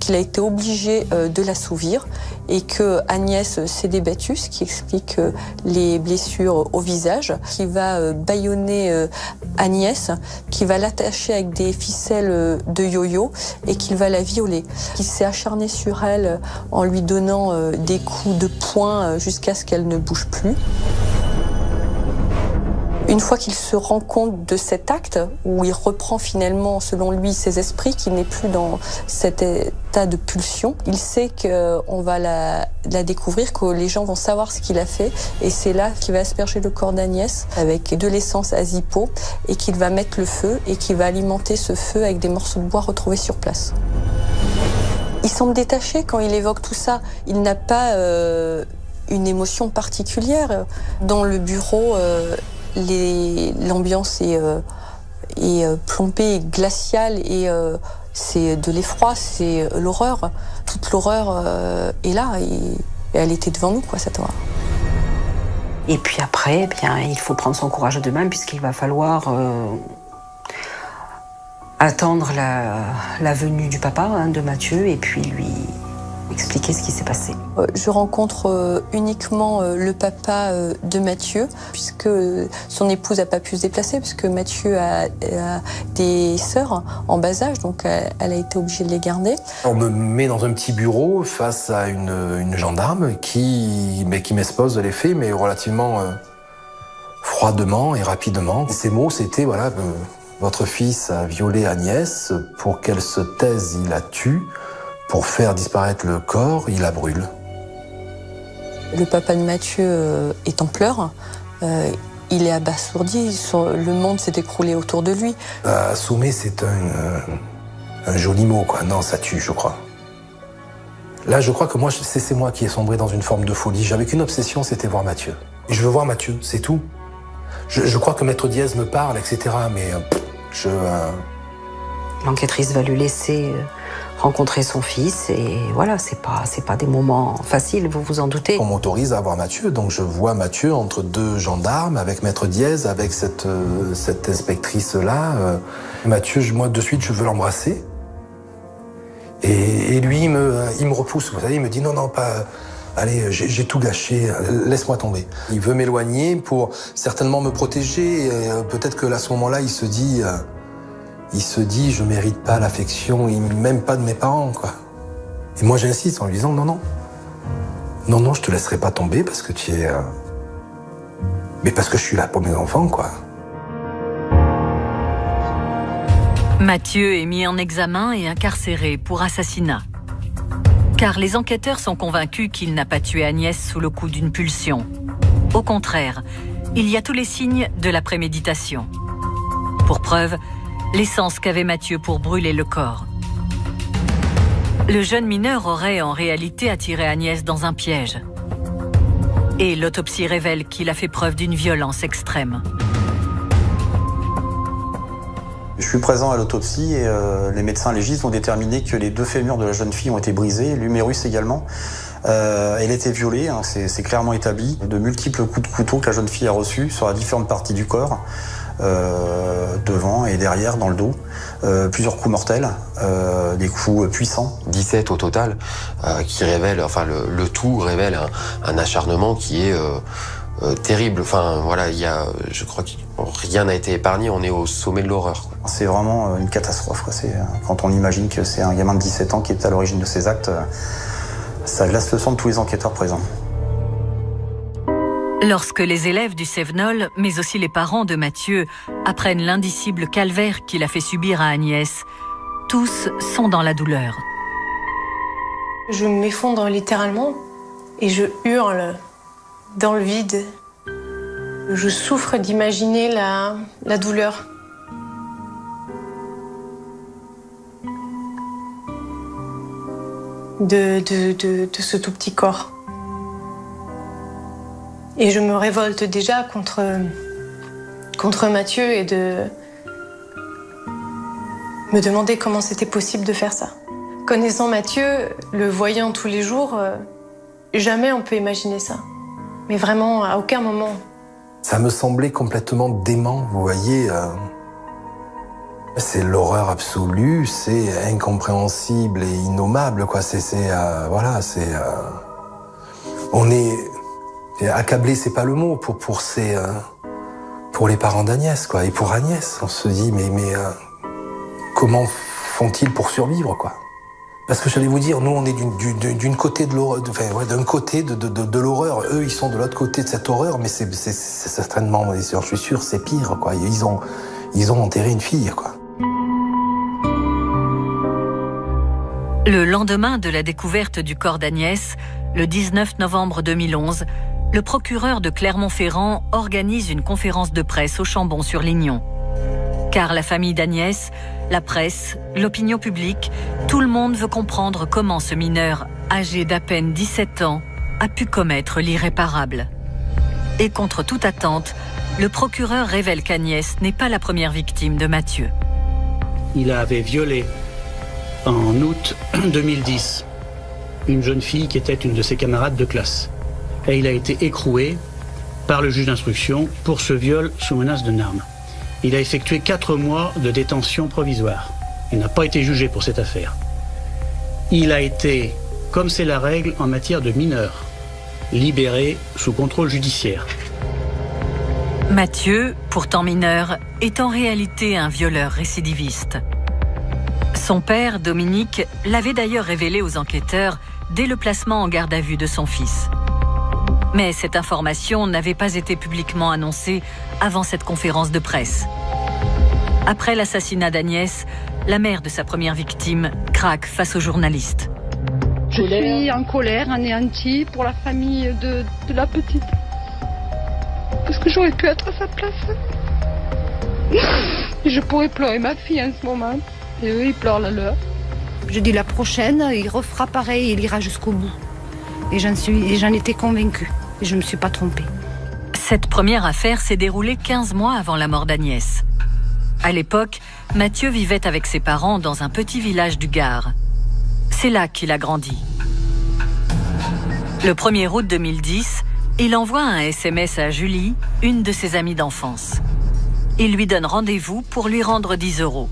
qu'il a été obligé de l'assouvir et que Agnès s'est débattue, ce qui explique les blessures au visage, qui va bâillonner Agnès, qui va l'attacher avec des ficelles de yo-yo et qu'il va la violer. Il s'est acharné sur elle en lui donnant des coups de poing jusqu'à ce qu'elle ne bouge plus. Une fois qu'il se rend compte de cet acte, où il reprend finalement, selon lui, ses esprits, qu'il n'est plus dans cet état de pulsion, il sait qu'on va la découvrir, que les gens vont savoir ce qu'il a fait, et c'est là qu'il va asperger le corps d'Agnès avec de l'essence à Zippo, et qu'il va mettre le feu, et qu'il va alimenter ce feu avec des morceaux de bois retrouvés sur place. Il semble détaché quand il évoque tout ça. Il n'a pas une émotion particulière. Dans le bureau, l'ambiance est plombée, glaciale, et c'est de l'effroi, c'est l'horreur. Toute l'horreur est là, et elle était devant nous, quoi, cette horreur. Et puis après, eh bien, il faut prendre son courage à deux mains, puisqu'il va falloir attendre la venue du papa, de Mathieu, et puis lui expliquer ce qui s'est passé. Je rencontre uniquement le papa de Mathieu, puisque son épouse n'a pas pu se déplacer, puisque Mathieu a des sœurs en bas âge, donc elle a été obligée de les garder. On me met dans un petit bureau face à une gendarme qui m'expose les faits, mais relativement froidement et rapidement. Ces mots, c'était, voilà, votre fils a violé Agnès, pour qu'elle se taise, il la tue. Pour faire disparaître le corps, il la brûle. Le papa de Mathieu est en pleurs. Il est abasourdi. Le monde s'est écroulé autour de lui. Assommer, c'est un joli mot, quoi. Non, ça tue, je crois. Là, je crois que moi, c'est moi qui ai sombré dans une forme de folie. J'avais qu'une obsession, c'était voir Mathieu. Et je veux voir Mathieu, c'est tout. Je crois que Maître Diaz me parle, etc. Mais L'enquêtrice va lui laisser rencontrer son fils, et voilà, c'est pas des moments faciles, vous vous en doutez. On m'autorise à voir Mathieu, donc je vois Mathieu entre deux gendarmes, avec Maître Diaz, avec cette inspectrice-là. Mathieu, moi, de suite, je veux l'embrasser. Et lui, il me repousse, vous savez, il me dit non, pas... Allez, j'ai tout gâché, laisse-moi tomber. Il veut m'éloigner pour certainement me protéger. Peut-être que à ce moment-là, il se dit, je mérite pas l'affection, même pas de mes parents, quoi. Et moi, j'insiste en lui disant, non, je te laisserai pas tomber parce que tu es... Mais parce que je suis là pour mes enfants, quoi. Mathieu est mis en examen et incarcéré pour assassinat. Car les enquêteurs sont convaincus qu'il n'a pas tué Agnès sous le coup d'une pulsion. Au contraire, il y a tous les signes de la préméditation. Pour preuve, l'essence qu'avait Mathieu pour brûler le corps. Le jeune mineur aurait en réalité attiré Agnès dans un piège. Et l'autopsie révèle qu'il a fait preuve d'une violence extrême. Je suis présent à l'autopsie et les médecins légistes ont déterminé que les deux fémurs de la jeune fille ont été brisés, l'humérus également. Elle a été violée, hein, c'est clairement établi. De multiples coups de couteau que la jeune fille a reçus sur les différentes parties du corps, devant et derrière, dans le dos. Plusieurs coups mortels, des coups puissants. 17 au total, qui révèlent, enfin le tout révèle un acharnement qui est... terrible. Enfin, voilà, je crois que rien n'a été épargné. On est au sommet de l'horreur. C'est vraiment une catastrophe, quoi. Quand on imagine que c'est un gamin de 17 ans qui est à l'origine de ces actes, ça glace le sang de tous les enquêteurs présents. Lorsque les élèves du Cévenol, mais aussi les parents de Mathieu, apprennent l'indicible calvaire qu'il a fait subir à Agnès, tous sont dans la douleur. Je m'effondre littéralement et je hurle dans le vide. Je souffre d'imaginer la douleur. De ce tout petit corps. Et je me révolte déjà contre Mathieu et de me demander comment c'était possible de faire ça. Connaissant Mathieu, le voyant tous les jours, jamais on peut imaginer ça. Mais vraiment, à aucun moment. Ça me semblait complètement dément, vous voyez. C'est l'horreur absolue, c'est incompréhensible et innommable, quoi. On est accablé, c'est pas le mot pour les parents d'Agnès, quoi. Et pour Agnès, on se dit mais comment font-ils pour survivre, quoi? Parce que j'allais vous dire, nous on est d'une côté de l'horreur, d'un côté de l'horreur. Eux ils sont de l'autre côté de cette horreur, mais c'est certainement, je suis sûr, c'est pire, quoi. Ils ont enterré une fille, quoi. Le lendemain de la découverte du corps d'Agnès, le 19 novembre 2011, le procureur de Clermont-Ferrand organise une conférence de presse au Chambon-sur-Lignon. Car la famille d'Agnès, la presse, l'opinion publique, tout le monde veut comprendre comment ce mineur, âgé d'à peine 17 ans, a pu commettre l'irréparable. Et contre toute attente, le procureur révèle qu'Agnès n'est pas la première victime de Mathieu. Il avait violé en août 2010 une jeune fille qui était une de ses camarades de classe. Et il a été écroué par le juge d'instruction pour ce viol sous menace de arme. Il a effectué 4 mois de détention provisoire. Il n'a pas été jugé pour cette affaire. Il a été, comme c'est la règle en matière de mineurs, libéré sous contrôle judiciaire. Mathieu, pourtant mineur, est en réalité un violeur récidiviste. Son père, Dominique, l'avait d'ailleurs révélé aux enquêteurs dès le placement en garde à vue de son fils. Mais cette information n'avait pas été publiquement annoncée avant cette conférence de presse. Après l'assassinat d'Agnès, la mère de sa première victime craque face aux journalistes. Je suis en colère, anéantie pour la famille de la petite. Parce que j'aurais pu être à sa place. Et je pourrais pleurer ma fille en ce moment. Et eux, ils pleurent la leur. Je dis la prochaine, il refera pareil, il ira jusqu'au bout. Et j'en étais convaincue. Et je ne me suis pas trompée. Cette première affaire s'est déroulée 15 mois avant la mort d'Agnès. À l'époque, Mathieu vivait avec ses parents dans un petit village du Gard. C'est là qu'il a grandi. Le 1er août 2010, il envoie un SMS à Julie, une de ses amies d'enfance. Il lui donne rendez-vous pour lui rendre 10 €.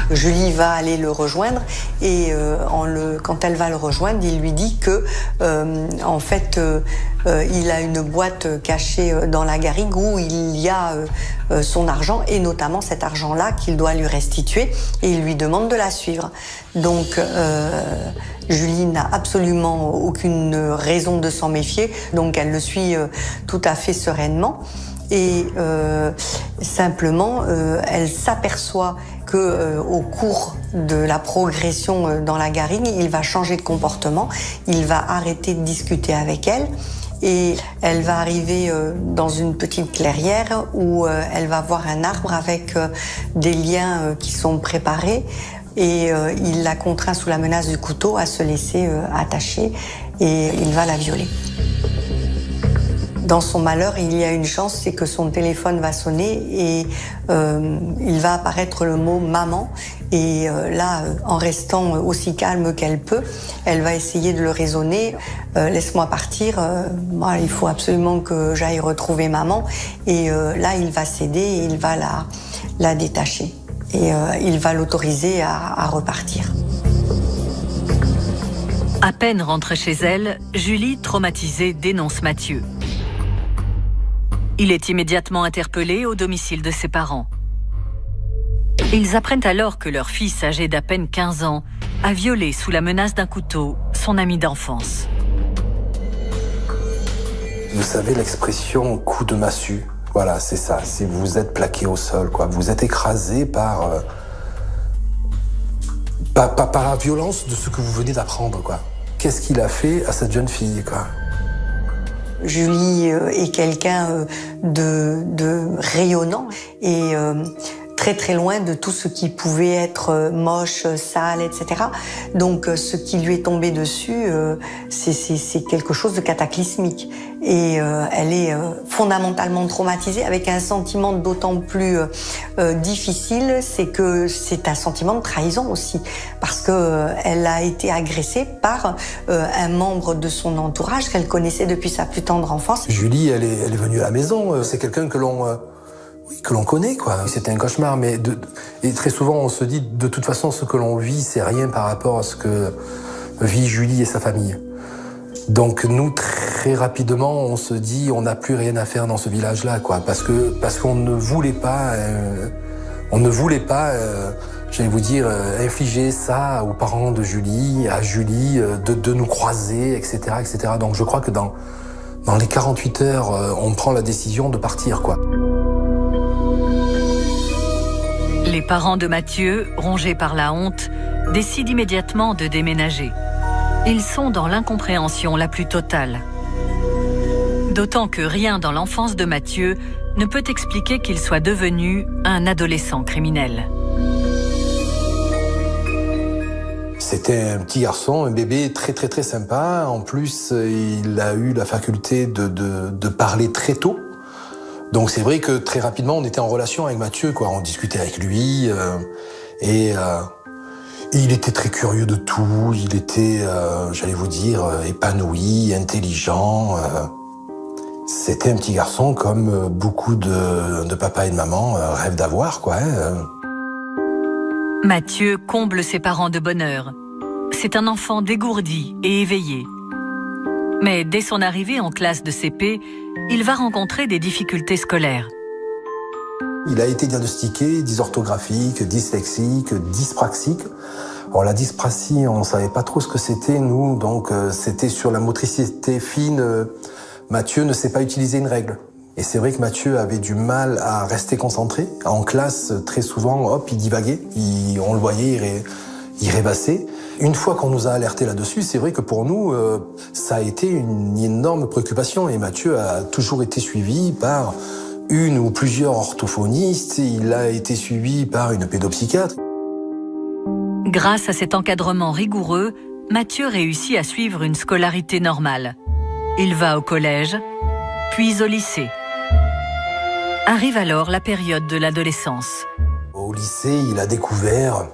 Julie va aller le rejoindre et quand elle va le rejoindre, il lui dit que en fait il a une boîte cachée dans la garrigue où il y a son argent et notamment cet argent-là qu'il doit lui restituer et il lui demande de la suivre. Donc Julie n'a absolument aucune raison de s'en méfier, donc elle le suit tout à fait sereinement. Et simplement, elle s'aperçoit que au cours de la progression dans la garrigue, il va changer de comportement, il va arrêter de discuter avec elle et elle va arriver dans une petite clairière où elle va voir un arbre avec des liens qui sont préparés et il la contraint sous la menace du couteau à se laisser attacher et il va la violer. Dans son malheur, il y a une chance, c'est que son téléphone va sonner et il va apparaître le mot « maman ». Et là, en restant aussi calme qu'elle peut, elle va essayer de le raisonner. « Laisse-moi partir, moi, il faut absolument que j'aille retrouver maman ». Et là, il va céder et il va la détacher. Et il va l'autoriser à repartir. À peine rentrée chez elle, Julie, traumatisée, dénonce Mathieu. Il est immédiatement interpellé au domicile de ses parents. Ils apprennent alors que leur fils, âgé d'à peine 15 ans, a violé sous la menace d'un couteau son ami d'enfance. Vous savez l'expression « coup de massue », voilà, c'est ça. Vous êtes plaqué au sol, quoi. Vous êtes écrasé par la violence de ce que vous venez d'apprendre, quoi. Qu'est-ce qu'il a fait à cette jeune fille, quoi? Julie est quelqu'un de rayonnant et très très loin de tout ce qui pouvait être moche, sale, etc. Donc ce qui lui est tombé dessus, c'est quelque chose de cataclysmique. Et elle est fondamentalement traumatisée avec un sentiment d'autant plus difficile, c'est que c'est un sentiment de trahison aussi, parce que elle a été agressée par un membre de son entourage qu'elle connaissait depuis sa plus tendre enfance. Julie, elle est venue à la maison, c'est quelqu'un que l'on que l'on connaît, quoi. C'était un cauchemar, et très souvent on se dit, de toute façon, ce que l'on vit, c'est rien par rapport à ce que vit Julie et sa famille. Donc nous, très rapidement, on se dit, on n'a plus rien à faire dans ce village-là, quoi, parce qu'on ne voulait pas, j'allais vous dire, infliger ça aux parents de Julie, à Julie, de nous croiser, etc., etc. Donc je crois que dans les 48 heures, on prend la décision de partir, quoi. Les parents de Mathieu, rongés par la honte, décident immédiatement de déménager. Ils sont dans l'incompréhension la plus totale. D'autant que rien dans l'enfance de Mathieu ne peut expliquer qu'il soit devenu un adolescent criminel. C'était un petit garçon, un bébé très très très sympa. En plus, il a eu la faculté de parler très tôt. Donc c'est vrai que très rapidement, on était en relation avec Mathieu, quoi. On discutait avec lui et il était très curieux de tout. Il était, j'allais vous dire, épanoui, intelligent. C'était un petit garçon comme beaucoup de papas et de mamans rêvent d'avoir, quoi. Mathieu comble ses parents de bonheur. C'est un enfant dégourdi et éveillé. Mais dès son arrivée en classe de CP, il va rencontrer des difficultés scolaires. Il a été diagnostiqué dysorthographique, dyslexique, dyspraxique. Alors la dyspraxie, on ne savait pas trop ce que c'était, nous, donc c'était sur la motricité fine. Mathieu ne sait pas utiliser une règle. Et c'est vrai que Mathieu avait du mal à rester concentré. En classe, très souvent, hop, il divaguait. On le voyait, il rêvassait. Une fois qu'on nous a alertés là-dessus, c'est vrai que pour nous, ça a été une énorme préoccupation. Et Mathieu a toujours été suivi par une ou plusieurs orthophonistes. Il a été suivi par une pédopsychiatre. Grâce à cet encadrement rigoureux, Mathieu réussit à suivre une scolarité normale. Il va au collège, puis au lycée. Arrive alors la période de l'adolescence. Au lycée, il a découvert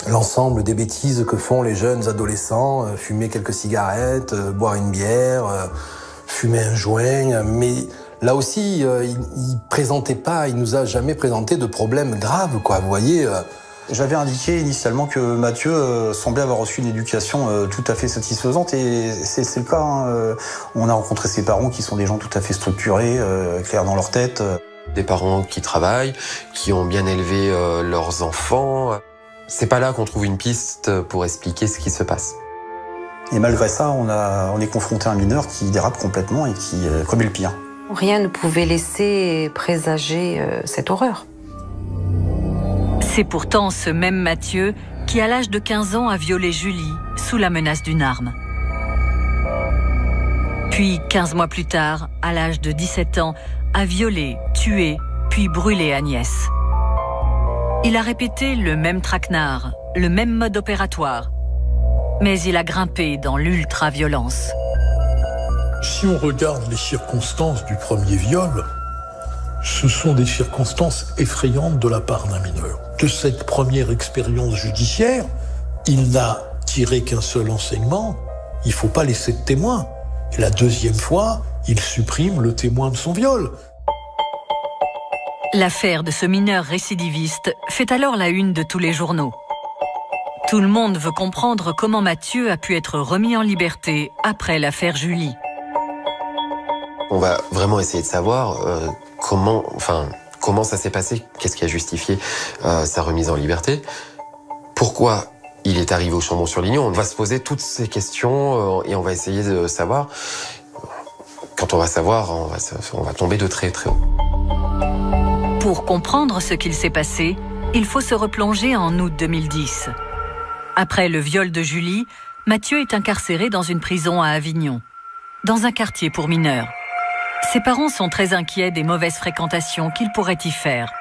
l'ensemble des bêtises que font les jeunes adolescents, fumer quelques cigarettes, boire une bière, fumer un joint, mais là aussi, il nous a jamais présenté de problème grave, quoi, vous voyez. J'avais indiqué initialement que Mathieu semblait avoir reçu une éducation tout à fait satisfaisante et c'est le cas. Hein. On a rencontré ses parents qui sont des gens tout à fait structurés, clairs dans leur tête. Des parents qui travaillent, qui ont bien élevé leurs enfants. C'est pas là qu'on trouve une piste pour expliquer ce qui se passe. Et malgré ça, on est confronté à un mineur qui dérape complètement et qui commet le pire. Rien ne pouvait laisser présager cette horreur. C'est pourtant ce même Mathieu qui, à l'âge de 15 ans, a violé Julie sous la menace d'une arme. Puis, 15 mois plus tard, à l'âge de 17 ans, a violé, tué, puis brûlé Agnès. Il a répété le même traquenard, le même mode opératoire. Mais il a grimpé dans l'ultra-violence. Si on regarde les circonstances du premier viol, ce sont des circonstances effrayantes de la part d'un mineur. De cette première expérience judiciaire, il n'a tiré qu'un seul enseignement, il ne faut pas laisser de témoin. Et la deuxième fois, il supprime le témoin de son viol. L'affaire de ce mineur récidiviste fait alors la une de tous les journaux. Tout le monde veut comprendre comment Mathieu a pu être remis en liberté après l'affaire Julie. On va vraiment essayer de savoir comment ça s'est passé, qu'est-ce qui a justifié sa remise en liberté, pourquoi il est arrivé au Chambon-sur-Lignon. On va se poser toutes ces questions et on va essayer de savoir. Quand on va savoir, on va tomber de très très haut. Pour comprendre ce qu'il s'est passé, il faut se replonger en août 2010. Après le viol de Julie, Mathieu est incarcéré dans une prison à Avignon, dans un quartier pour mineurs. Ses parents sont très inquiets des mauvaises fréquentations qu'il pourrait y faire.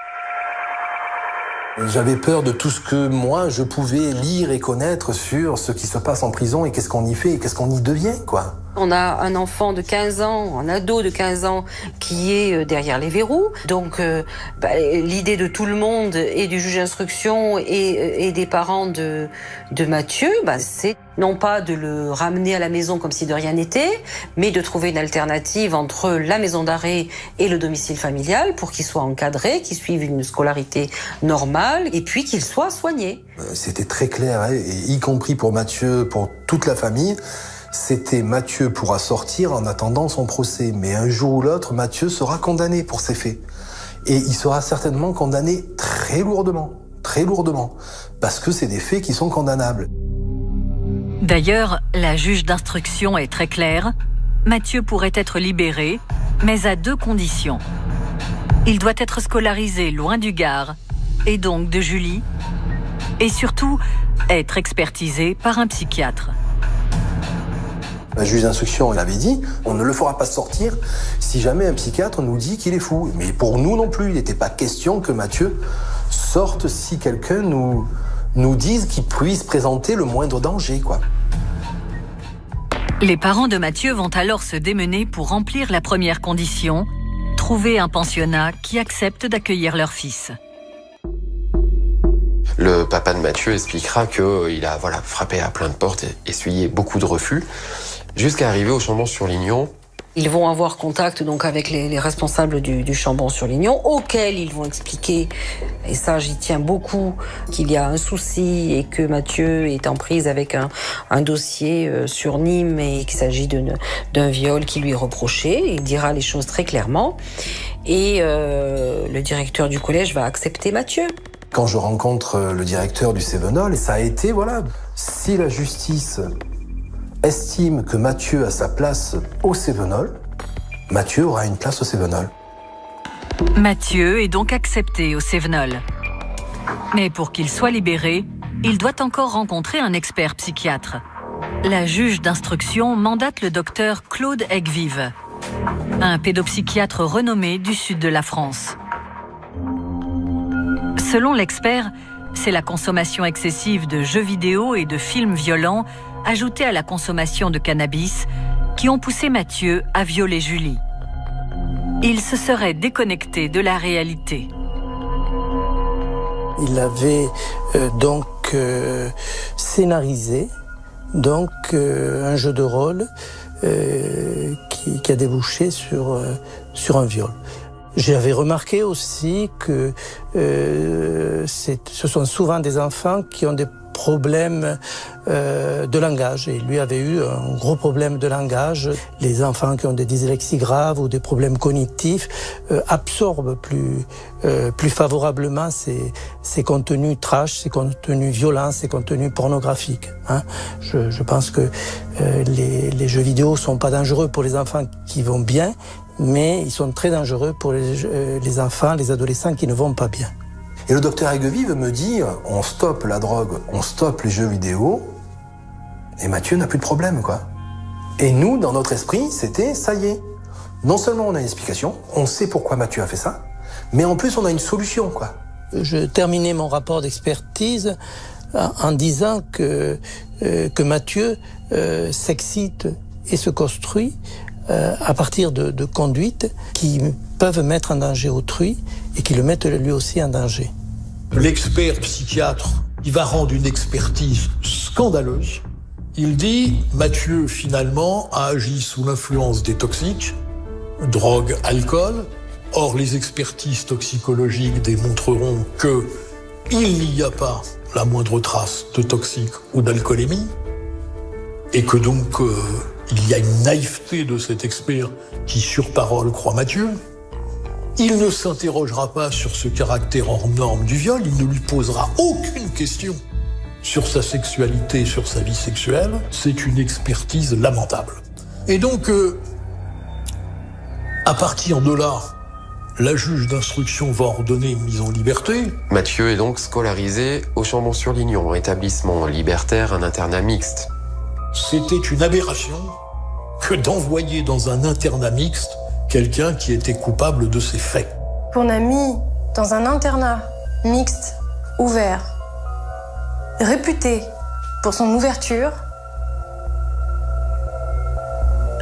J'avais peur de tout ce que moi, je pouvais lire et connaître sur ce qui se passe en prison et qu'est-ce qu'on y fait et qu'est-ce qu'on y devient, quoi. On a un enfant de 15 ans, un ado de 15 ans qui est derrière les verrous. Donc l'idée de tout le monde et du juge d'instruction et des parents de Mathieu, c'est non pas de le ramener à la maison comme si de rien n'était, mais de trouver une alternative entre la maison d'arrêt et le domicile familial pour qu'il soit encadré, qu'il suive une scolarité normale et puis qu'il soit soigné. C'était très clair, hein, et y compris pour Mathieu, pour toute la famille. C'était Mathieu pourra sortir en attendant son procès, mais un jour ou l'autre, Mathieu sera condamné pour ces faits. Et il sera certainement condamné très lourdement, parce que c'est des faits qui sont condamnables. D'ailleurs, la juge d'instruction est très claire. Mathieu pourrait être libéré, mais à 2 conditions. Il doit être scolarisé loin du Gard, et donc de Julie, et surtout être expertisé par un psychiatre. La juge d'instruction, elle avait dit, on ne le fera pas sortir si jamais un psychiatre nous dit qu'il est fou. Mais pour nous non plus, il n'était pas question que Mathieu sorte si quelqu'un nous dise qu'il puisse présenter le moindre danger, quoi. Les parents de Mathieu vont alors se démener pour remplir la première condition, trouver un pensionnat qui accepte d'accueillir leur fils. Le papa de Mathieu expliquera qu'il a frappé à plein de portes et essuyé beaucoup de refus, jusqu'à arriver au Chambon-sur-Lignon. Ils vont avoir contact donc avec les responsables du Chambon-sur-Lignon, auxquels ils vont expliquer, et ça j'y tiens beaucoup, qu'il y a un souci et que Mathieu est en prise avec un dossier sur Nîmes et qu'il s'agit d'un viol qui lui est reproché. Il dira les choses très clairement. Et le directeur du collège va accepter Mathieu. Quand je rencontre le directeur du Cévenol, et ça a été, si la justice estime que Mathieu a sa place au Cévenol, Mathieu aura une place au Cévenol. Mathieu est donc accepté au Cévenol. Mais pour qu'il soit libéré, il doit encore rencontrer un expert psychiatre. La juge d'instruction mandate le docteur Claude Egvive, un pédopsychiatre renommé du sud de la France. Selon l'expert, c'est la consommation excessive de jeux vidéo et de films violents, ajoutée à la consommation de cannabis, qui ont poussé Mathieu à violer Julie. Il se serait déconnecté de la réalité. Il avait scénarisé un jeu de rôle qui a débouché sur un viol. J'avais remarqué aussi que ce sont souvent des enfants qui ont des problèmes de langage. Et lui avait eu un gros problème de langage. Les enfants qui ont des dyslexies graves ou des problèmes cognitifs absorbent plus favorablement ces contenus trash, ces contenus violents, ces contenus pornographiques. Hein. Je pense que les jeux vidéo sont pas dangereux pour les enfants qui vont bien, mais ils sont très dangereux pour les enfants, les adolescents qui ne vont pas bien. Et le docteur Egvive me dit, on stoppe la drogue, on stoppe les jeux vidéo, et Mathieu n'a plus de problème, quoi. Et nous, dans notre esprit, c'était, ça y est. Non seulement on a une explication, on sait pourquoi Mathieu a fait ça, mais en plus on a une solution, quoi. Je terminais mon rapport d'expertise en disant que Mathieu s'excite et se construit à partir de conduites qui peuvent mettre en danger autrui et qui le mettent lui aussi en danger. L'expert psychiatre, il va rendre une expertise scandaleuse. Il dit, Mathieu, finalement, a agi sous l'influence des toxiques, drogue, alcool. Or, les expertises toxicologiques démontreront que il n'y a pas la moindre trace de toxique ou d'alcoolémie, et que donc, il y a une naïveté de cet expert qui, sur parole, croit Mathieu. Il ne s'interrogera pas sur ce caractère hors norme du viol, il ne lui posera aucune question sur sa sexualité, sur sa vie sexuelle. C'est une expertise lamentable. Et donc, à partir de là, la juge d'instruction va ordonner une mise en liberté. Mathieu est donc scolarisé au Chambon-sur-Lignon, établissement libertaire, un internat mixte. C'était une aberration que d'envoyer dans un internat mixte quelqu'un qui était coupable de ces faits. Qu'on a mis dans un internat mixte, ouvert, réputé pour son ouverture,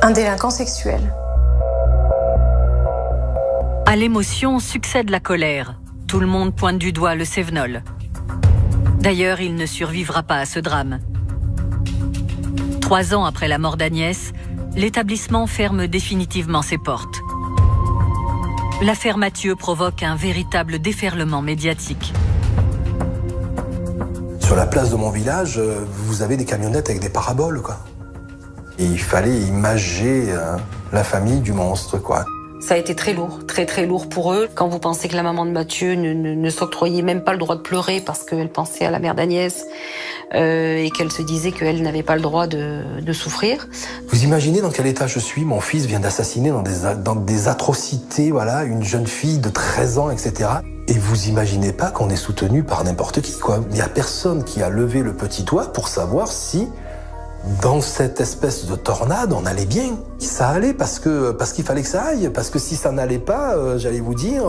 un délinquant sexuel. À l'émotion succède la colère. Tout le monde pointe du doigt le Cévenol. D'ailleurs, il ne survivra pas à ce drame. 3 ans après la mort d'Agnès, l'établissement ferme définitivement ses portes. L'affaire Mathieu provoque un véritable déferlement médiatique. Sur la place de mon village, vous avez des camionnettes avec des paraboles, quoi. Et il fallait imager la famille du monstre, quoi. Ça a été très lourd, très lourd pour eux. Quand vous pensez que la maman de Mathieu ne s'octroyait même pas le droit de pleurer parce qu'elle pensait à la mère d'Agnès et qu'elle se disait qu'elle n'avait pas le droit de souffrir. Vous imaginez dans quel état je suis? Mon fils vient d'assassiner dans des atrocités, voilà, une jeune fille de 13 ans, etc. Et vous imaginez pas qu'on est soutenu par n'importe qui, quoi. Il n'y a personne qui a levé le petit doigt pour savoir si dans cette espèce de tornade, on allait bien. Ça allait parce qu'il fallait que ça aille. Parce que si ça n'allait pas, j'allais vous dire,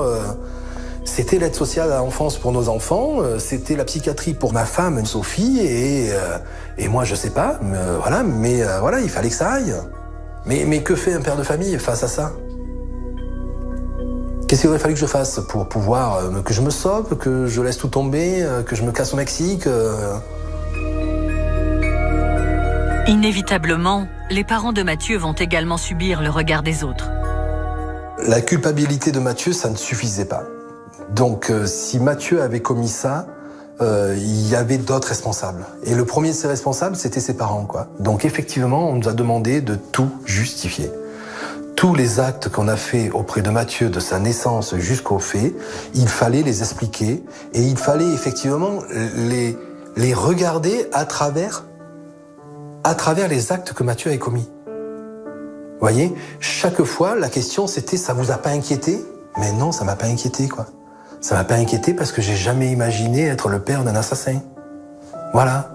c'était l'aide sociale à l'enfance pour nos enfants, c'était la psychiatrie pour ma femme, Sophie, et moi, je sais pas, mais voilà, il fallait que ça aille. Mais que fait un père de famille face à ça? Qu'est-ce qu'il aurait fallu que je fasse pour pouvoir que je me sauve, que je laisse tout tomber, que je me casse au Mexique Inévitablement, les parents de Mathieu vont également subir le regard des autres. La culpabilité de Mathieu, ça ne suffisait pas. Donc, si Mathieu avait commis ça, il y avait d'autres responsables. Et le premier de ces responsables, c'était ses parents, quoi. Donc, effectivement, on nous a demandé de tout justifier. Tous les actes qu'on a faits auprès de Mathieu, de sa naissance jusqu'au fait, il fallait les expliquer et il fallait effectivement les regarder à travers les actes que Mathieu avait commis. Vous voyez, chaque fois, la question c'était « ça vous a pas inquiété ?» Mais non, ça m'a pas inquiété, quoi. Ça m'a pas inquiété parce que j'ai jamais imaginé être le père d'un assassin. Voilà.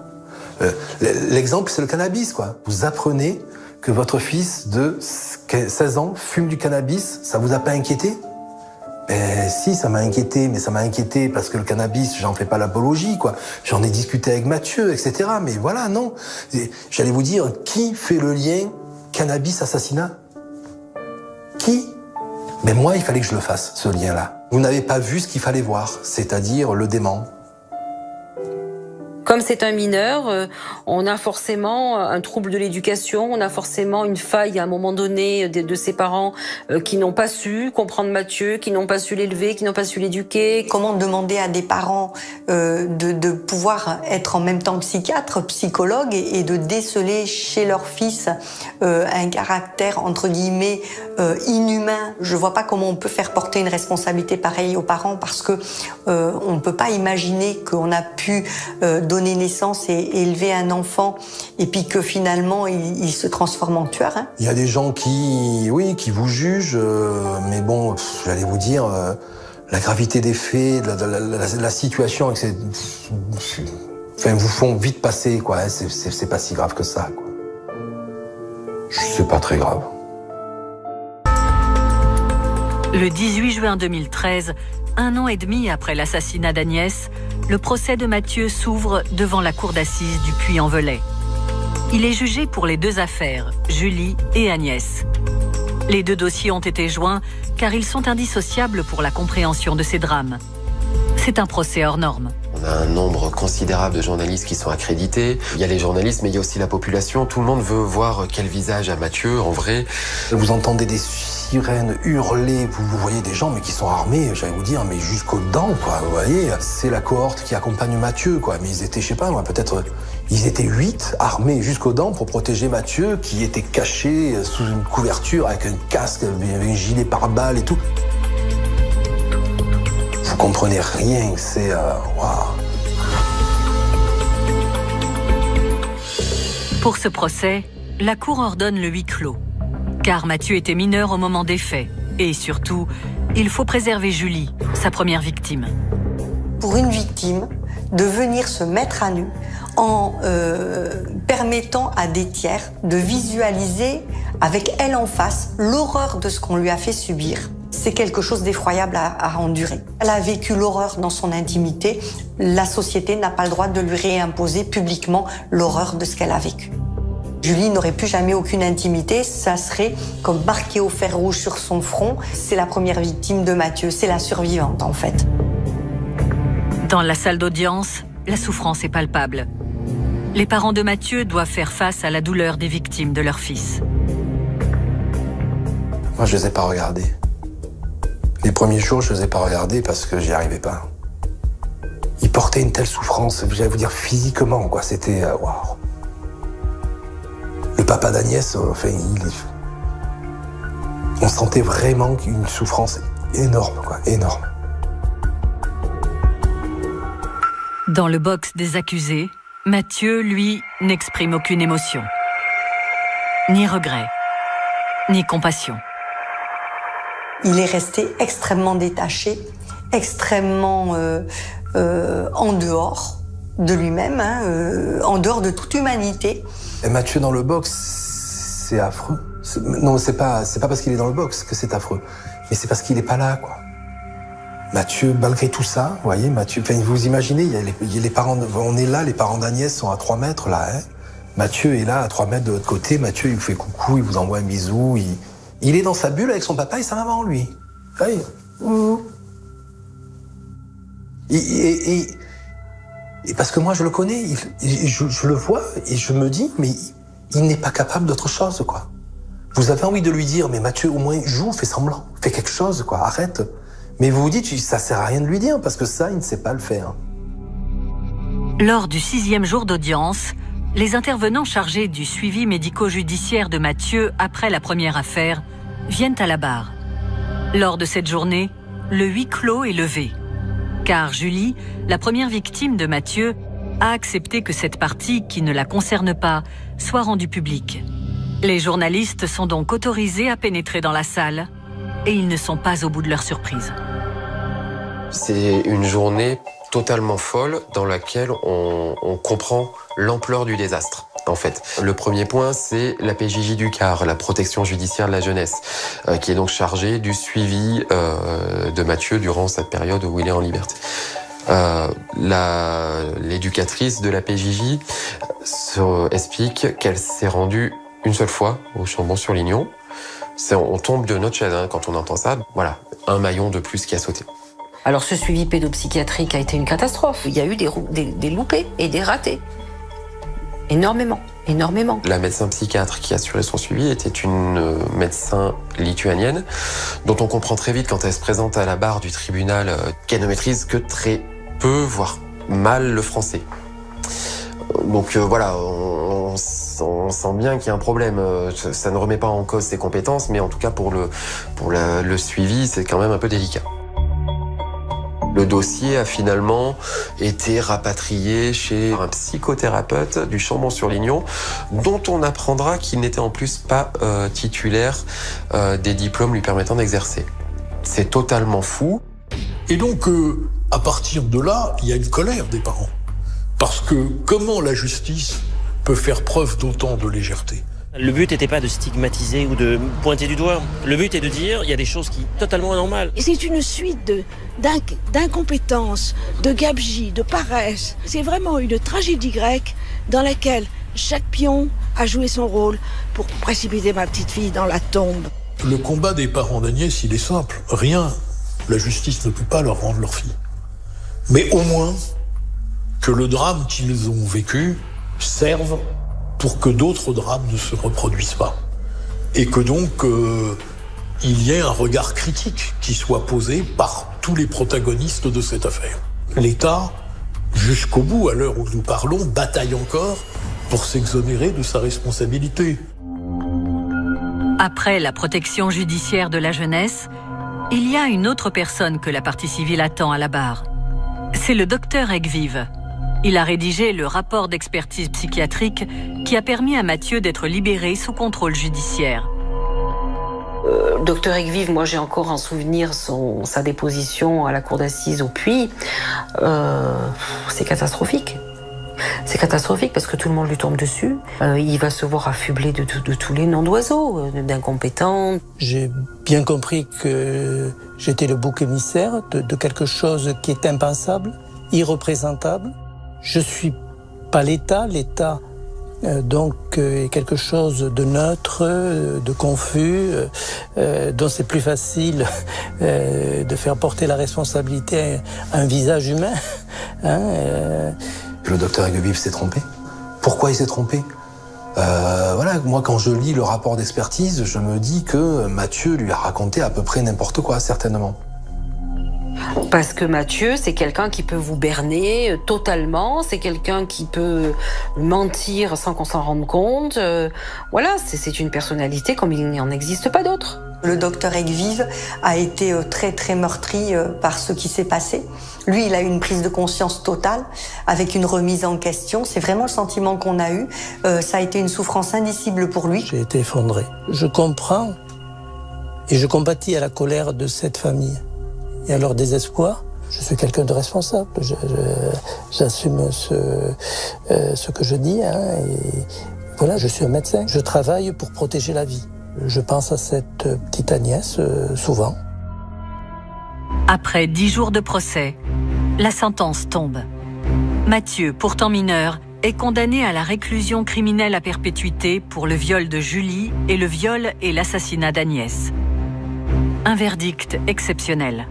L'exemple, c'est le cannabis, quoi. Vous apprenez que votre fils de 16 ans fume du cannabis, ça vous a pas inquiété? Si, ça m'a inquiété, mais ça m'a inquiété parce que le cannabis, j'en fais pas l'apologie, quoi. J'en ai discuté avec Mathieu, etc. Mais voilà, non. J'allais vous dire, qui fait le lien cannabis-assassinat? Qui? Mais moi, il fallait que je le fasse, ce lien-là. Vous n'avez pas vu ce qu'il fallait voir, c'est-à-dire le dément. Comme c'est un mineur, on a forcément un trouble de l'éducation, on a forcément une faille à un moment donné de ses parents qui n'ont pas su comprendre Mathieu, qui n'ont pas su l'élever, qui n'ont pas su l'éduquer. Comment demander à des parents de pouvoir être en même temps psychiatre, psychologue et de déceler chez leur fils un caractère entre guillemets inhumain. Je vois pas comment on peut faire porter une responsabilité pareille aux parents parce que on peut pas imaginer qu'on a pu donner naissance et élever un enfant et puis que finalement il se transforme en tueur. Hein. Il y a des gens qui vous jugent, mais bon, j'allais vous dire, la gravité des faits, la situation, enfin, vous font vite passer, quoi. Hein, c'est pas si grave que ça, quoi. C'est pas très grave. Le 18 juin 2013, 1 an et demi après l'assassinat d'Agnès, le procès de Mathieu s'ouvre devant la cour d'assises du Puy-en-Velay. Il est jugé pour les 2 affaires, Julie et Agnès. Les 2 dossiers ont été joints car ils sont indissociables pour la compréhension de ces drames. C'est un procès hors norme. On a un nombre considérable de journalistes qui sont accrédités. Il y a les journalistes, mais il y a aussi la population. Tout le monde veut voir quel visage a Mathieu, en vrai. Vous entendez des sirènes hurler, vous voyez des gens mais qui sont armés, j'allais vous dire, mais jusqu'aux dents, quoi, vous voyez. C'est la cohorte qui accompagne Mathieu, quoi. Mais ils étaient, je sais pas, moi, peut-être, ils étaient 8, armés jusqu'aux dents pour protéger Mathieu, qui était caché sous une couverture avec un casque, un gilet pare-balles et tout. Vous comprenez rien, c'est... Waouh. Pour ce procès, la Cour ordonne le huis clos. Car Mathieu était mineur au moment des faits. Et surtout, il faut préserver Julie, sa première victime. Pour une victime, de venir se mettre à nu en permettant à des tiers de visualiser avec elle en face l'horreur de ce qu'on lui a fait subir. C'est quelque chose d'effroyable à endurer. Elle a vécu l'horreur dans son intimité. La société n'a pas le droit de lui réimposer publiquement l'horreur de ce qu'elle a vécu. Julie n'aurait plus jamais aucune intimité, ça serait comme marqué au fer rouge sur son front. C'est la première victime de Mathieu, c'est la survivante en fait. Dans la salle d'audience, la souffrance est palpable. les parents de Mathieu doivent faire face à la douleur des victimes de leur fils. Moi, je les ai pas regardés. Les premiers jours, je les ai pas regardés parce que j'y arrivais pas. Ils portaient une telle souffrance, j'allais vous dire physiquement, quoi. C'était waouh. Le papa d'Agnès, enfin, on sentait vraiment une souffrance énorme, quoi, énorme. Dans le box des accusés, Mathieu, lui, n'exprime aucune émotion. Ni regret, ni compassion. Il est resté extrêmement détaché, extrêmement en dehors de lui-même, en dehors de toute humanité. Et Mathieu dans le box, c'est affreux. Non, c'est pas parce qu'il est dans le box que c'est affreux, mais c'est parce qu'il est pas là, quoi. Mathieu, malgré tout ça, vous voyez, Mathieu, enfin, vous imaginez, il y a les parents, on est là, les parents d'Agnès sont à 3 mètres, là, hein. Mathieu est là, à 3 mètres de l'autre côté, Mathieu, il vous fait coucou, il vous envoie un bisou, il est dans sa bulle avec son papa et sa maman, lui. Oui. Et parce que moi, je le connais, je le vois, et je me dis, mais il n'est pas capable d'autre chose, quoi. Vous avez envie de lui dire, mais Mathieu, au moins, joue, fais semblant, fais quelque chose, quoi, arrête. Mais vous vous dites, ça sert à rien de lui dire, parce que ça, il ne sait pas le faire. Lors du 6e jour d'audience, les intervenants chargés du suivi médico-judiciaire de Mathieu après la première affaire viennent à la barre. Lors de cette journée, le huis clos est levé. Car Julie, la première victime de Mathieu, a accepté que cette partie qui ne la concerne pas soit rendue publique. Les journalistes sont donc autorisés à pénétrer dans la salle et ils ne sont pas au bout de leur surprise. C'est une journée totalement folle dans laquelle on comprend l'ampleur du désastre. En fait, le premier point, c'est la PJJ du CAR, la protection judiciaire de la jeunesse, qui est donc chargée du suivi de Mathieu durant cette période où il est en liberté. L'éducatrice de la PJJ explique qu'elle s'est rendue une seule fois au Chambon-sur-Lignon. On tombe de notre chaise quand on entend ça. Voilà, un maillon de plus qui a sauté. Alors ce suivi pédopsychiatrique a été une catastrophe. Il y a eu des loupés et des ratés. Énormément. La médecin psychiatre qui assurait son suivi était une médecin lituanienne dont on comprend très vite quand elle se présente à la barre du tribunal qu'elle ne maîtrise que très peu, voire mal le français. Donc voilà, on sent bien qu'il y a un problème. Ça ne remet pas en cause ses compétences, mais en tout cas pour le suivi, c'est quand même un peu délicat. Le dossier a finalement été rapatrié chez un psychothérapeute du Chambon-sur-Lignon, dont on apprendra qu'il n'était en plus pas titulaire des diplômes lui permettant d'exercer. C'est totalement fou. Et donc, à partir de là, il y a une colère des parents. Parce que comment la justice peut faire preuve d'autant de légèreté ? Le but n'était pas de stigmatiser ou de pointer du doigt. Le but est de dire il y a des choses qui sont totalement anormales. Et c'est une suite d'incompétences, de gabegie, de paresse. C'est vraiment une tragédie grecque dans laquelle chaque pion a joué son rôle pour précipiter ma petite fille dans la tombe. Le combat des parents d'Agnès, il est simple. Rien, la justice ne peut pas leur rendre leur fille. Mais au moins que le drame qu'ils ont vécu serve pour que d'autres drames ne se reproduisent pas. Et que donc, il y ait un regard critique qui soit posé par tous les protagonistes de cette affaire. L'État, jusqu'au bout, à l'heure où nous parlons, bataille encore pour s'exonérer de sa responsabilité. Après la protection judiciaire de la jeunesse, il y a une autre personne que la partie civile attend à la barre. C'est le docteur Egvive. Il a rédigé le rapport d'expertise psychiatrique qui a permis à Mathieu d'être libéré sous contrôle judiciaire. Docteur Egvive, moi j'ai encore en souvenir sa déposition à la cour d'assises au Puy. C'est catastrophique. C'est catastrophique parce que tout le monde lui tombe dessus. Il va se voir affublé de tous les noms d'oiseaux, d'incompétents. J'ai bien compris que j'étais le bouc émissaire de quelque chose qui est impensable, irreprésentable. Je suis pas l'État. L'État, donc, est quelque chose de neutre, de confus, dont c'est plus facile de faire porter la responsabilité à un visage humain. Le docteur Egvive s'est trompé. Pourquoi il s'est trompé? Voilà, moi quand je lis le rapport d'expertise, je me dis que Mathieu lui a raconté à peu près n'importe quoi, certainement. Parce que Mathieu, c'est quelqu'un qui peut vous berner totalement, c'est quelqu'un qui peut mentir sans qu'on s'en rende compte. Voilà, c'est une personnalité comme il n'y en existe pas d'autres. Le docteur Egvive a été très très meurtri par ce qui s'est passé. Lui, il a eu une prise de conscience totale avec une remise en question. C'est vraiment le sentiment qu'on a eu. Ça a été une souffrance indicible pour lui. J'ai été effondré. Je comprends et je compatis à la colère de cette famille et à leur désespoir. Je suis quelqu'un de responsable. J'assume ce que je dis. Et voilà, je suis un médecin. Je travaille pour protéger la vie. Je pense à cette petite Agnès souvent. Après 10 jours de procès, la sentence tombe. Mathieu, pourtant mineur, est condamné à la réclusion criminelle à perpétuité pour le viol de Julie et le viol et l'assassinat d'Agnès. Un verdict exceptionnel.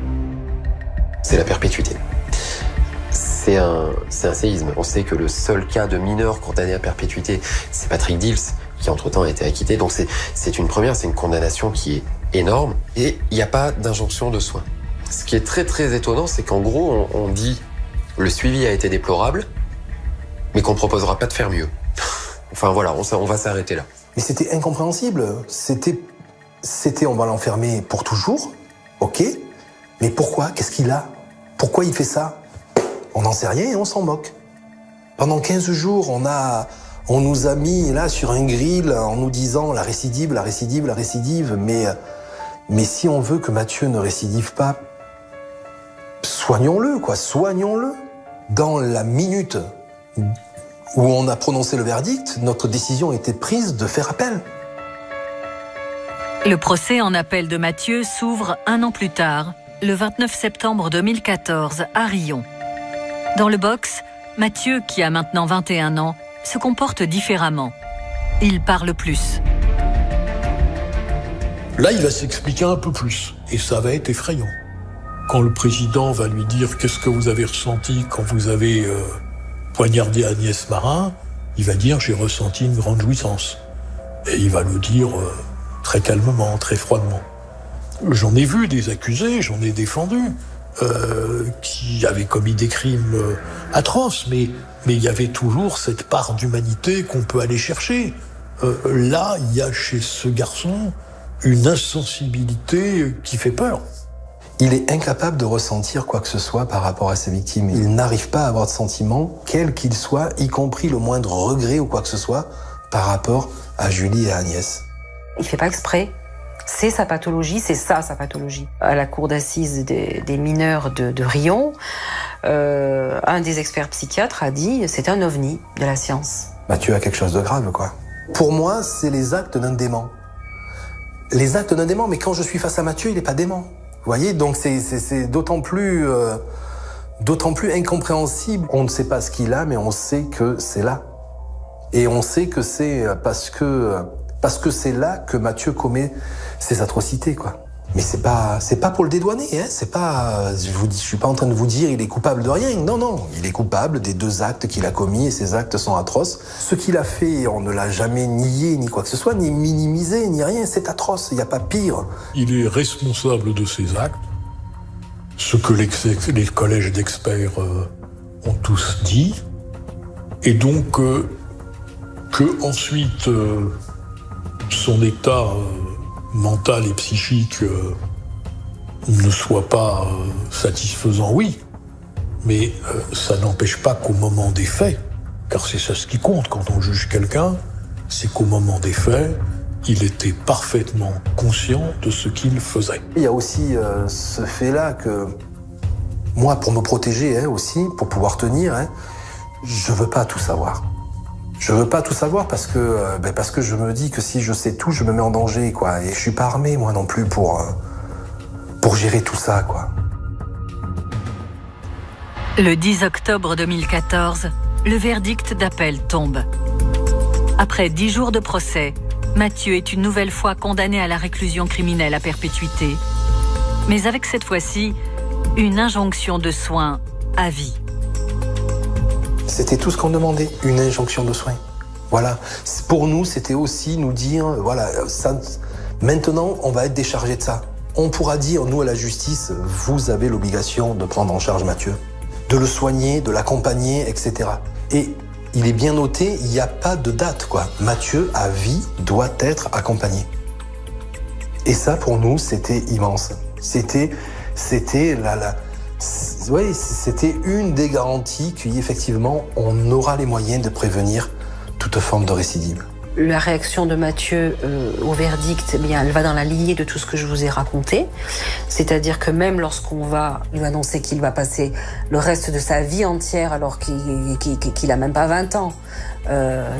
C'est la perpétuité. C'est un séisme. On sait que le seul cas de mineur condamné à perpétuité, c'est Patrick Dils, qui entre-temps a été acquitté. Donc c'est une première, c'est une condamnation qui est énorme. Et il n'y a pas d'injonction de soins. Ce qui est très très étonnant, c'est qu'en gros, on dit le suivi a été déplorable, mais qu'on ne proposera pas de faire mieux. Enfin voilà, on va s'arrêter là. Mais c'était incompréhensible. C'était on va l'enfermer pour toujours, ok, mais pourquoi? Qu'est-ce qu'il a? Pourquoi il fait ça? On n'en sait rien et on s'en moque. Pendant 15 jours, on nous a mis là sur un grill en nous disant la récidive, mais si on veut que Mathieu ne récidive pas, soignons-le, quoi, soignons-le. Dans la minute où on a prononcé le verdict, notre décision était prise de faire appel. Le procès en appel de Mathieu s'ouvre un an plus tard, le 29 septembre 2014, à Riom. Dans le box, Mathieu, qui a maintenant 21 ans, se comporte différemment. Il parle plus. Là, il va s'expliquer un peu plus, et ça va être effrayant. Quand le président va lui dire « Qu'est-ce que vous avez ressenti quand vous avez poignardé Agnès Marin ?», il va dire « J'ai ressenti une grande jouissance ». Et il va le dire très calmement, très froidement. J'en ai vu des accusés, j'en ai défendu, qui avaient commis des crimes atroces, mais il y avait toujours cette part d'humanité qu'on peut aller chercher. Là, il y a chez ce garçon une insensibilité qui fait peur. Il est incapable de ressentir quoi que ce soit par rapport à ses victimes. Il n'arrive pas à avoir de sentiments, quels qu'ils soient, y compris le moindre regret ou quoi que ce soit, par rapport à Julie et à Agnès. Il fait pas exprès. C'est sa pathologie, c'est ça sa pathologie. À la cour d'assises des mineurs de Riom, un des experts psychiatres a dit c'est un ovni de la science. Mathieu a quelque chose de grave, quoi. Pour moi, c'est les actes d'un dément. Les actes d'un dément, mais quand je suis face à Mathieu, il n'est pas dément. Vous voyez, donc c'est d'autant plus incompréhensible. On ne sait pas ce qu'il a, mais on sait que c'est là. Et on sait que c'est parce que c'est là que Mathieu commet ses atrocités, quoi. Mais c'est pas pour le dédouaner, hein. C'est pas, je suis pas en train de vous dire il est coupable de rien. Non, il est coupable des 2 actes qu'il a commis et ces actes sont atroces. Ce qu'il a fait, on ne l'a jamais nié ni quoi que ce soit, ni minimisé, ni rien. C'est atroce. Il n'y a pas pire. Il est responsable de ses actes. Ce que les collèges d'experts ont tous dit, et donc que ensuite son état mental et psychique ne soit pas satisfaisant, oui, mais ça n'empêche pas qu'au moment des faits, car c'est ça ce qui compte quand on juge quelqu'un, c'est qu'au moment des faits, il était parfaitement conscient de ce qu'il faisait. Il y a aussi ce fait-là que moi, pour me protéger aussi, pour pouvoir tenir, je veux pas tout savoir. Je veux pas tout savoir parce que je me dis que si je sais tout, je me mets en danger, quoi. Et je suis pas armé, moi non plus, pour gérer tout ça, quoi. Le 10 octobre 2014, le verdict d'appel tombe. Après 10 jours de procès, Mathieu est une nouvelle fois condamné à la réclusion criminelle à perpétuité. Mais avec cette fois-ci, une injonction de soins à vie. C'était tout ce qu'on demandait, une injonction de soins. Voilà. Pour nous, c'était aussi nous dire, voilà, ça, maintenant, on va être déchargé de ça. On pourra dire, nous, à la justice, vous avez l'obligation de prendre en charge Mathieu, de le soigner, de l'accompagner, etc. Et il est bien noté, il n'y a pas de date, quoi. Mathieu, à vie, doit être accompagné. Et ça, pour nous, c'était immense. C'était une des garanties qu'effectivement, on aura les moyens de prévenir toute forme de récidive. La réaction de Mathieu au verdict, eh bien, elle va dans la lignée de tout ce que je vous ai raconté. C'est-à-dire que même lorsqu'on va lui annoncer qu'il va passer le reste de sa vie entière, alors qu'il a même pas 20 ans,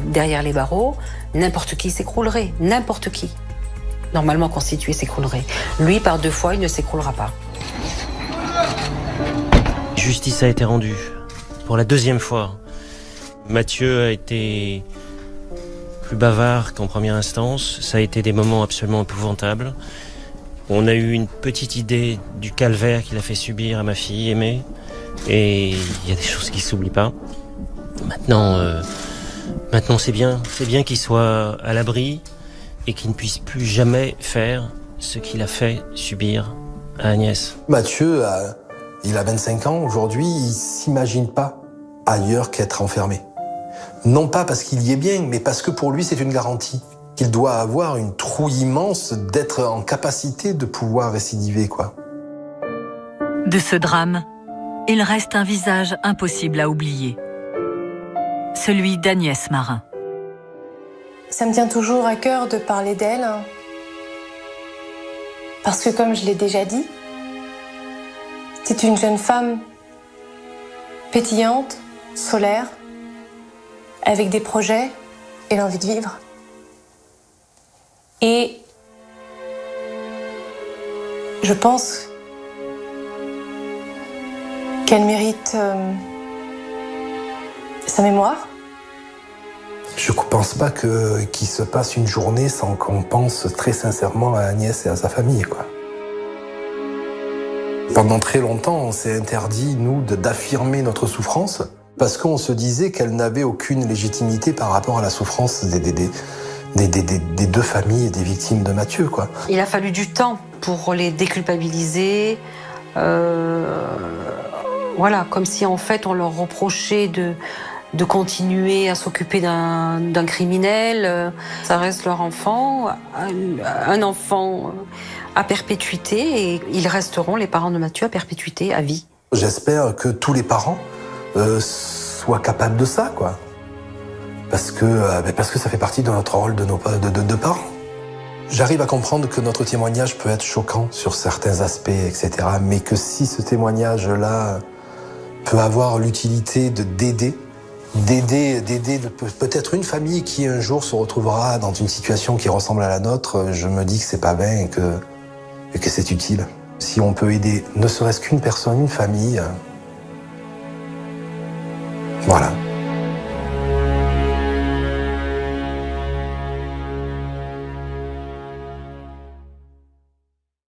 derrière les barreaux, n'importe qui s'écroulerait. N'importe qui, normalement constitué, s'écroulerait. Lui, par 2 fois, il ne s'écroulera pas. Justice a été rendue pour la 2e fois. Mathieu a été plus bavard qu'en première instance. Ça a été des moments absolument épouvantables. On a eu une petite idée du calvaire qu'il a fait subir à ma fille aimée. Et il y a des choses qui ne s'oublient pas. Maintenant c'est bien qu'il soit à l'abri et qu'il ne puisse plus jamais faire ce qu'il a fait subir à Agnès. Mathieu, il a 25 ans. Aujourd'hui, il ne s'imagine pas ailleurs qu'être enfermé. Non pas parce qu'il y est bien, mais parce que pour lui, c'est une garantie. Qu'il doit avoir une trouille immense d'être en capacité de pouvoir récidiver, quoi. De ce drame, il reste un visage impossible à oublier. Celui d'Agnès Marin. Ça me tient toujours à cœur de parler d'elle. Parce que comme je l'ai déjà dit, c'est une jeune femme pétillante, solaire, avec des projets et l'envie de vivre. Et je pense qu'elle mérite sa mémoire. Je ne pense pas qu'il se passe une journée sans qu'on pense très sincèrement à Agnès et à sa famille, quoi. Pendant très longtemps, on s'est interdit, nous, d'affirmer notre souffrance parce qu'on se disait qu'elle n'avait aucune légitimité par rapport à la souffrance des 2 familles et des victimes de Mathieu, quoi. Il a fallu du temps pour les déculpabiliser. Voilà, comme si en fait on leur reprochait de continuer à s'occuper d'un criminel. Ça reste leur enfant, un enfant à perpétuité, et ils resteront, les parents de Mathieu, à perpétuité, à vie. J'espère que tous les parents soient capables de ça, quoi. Parce que ça fait partie de notre rôle de parents. J'arrive à comprendre que notre témoignage peut être choquant sur certains aspects, etc. Mais que si ce témoignage-là peut avoir l'utilité d'aider peut-être une famille qui un jour se retrouvera dans une situation qui ressemble à la nôtre, je me dis que c'est pas vain et que c'est utile. Si on peut aider ne serait-ce qu'une personne, une famille, voilà.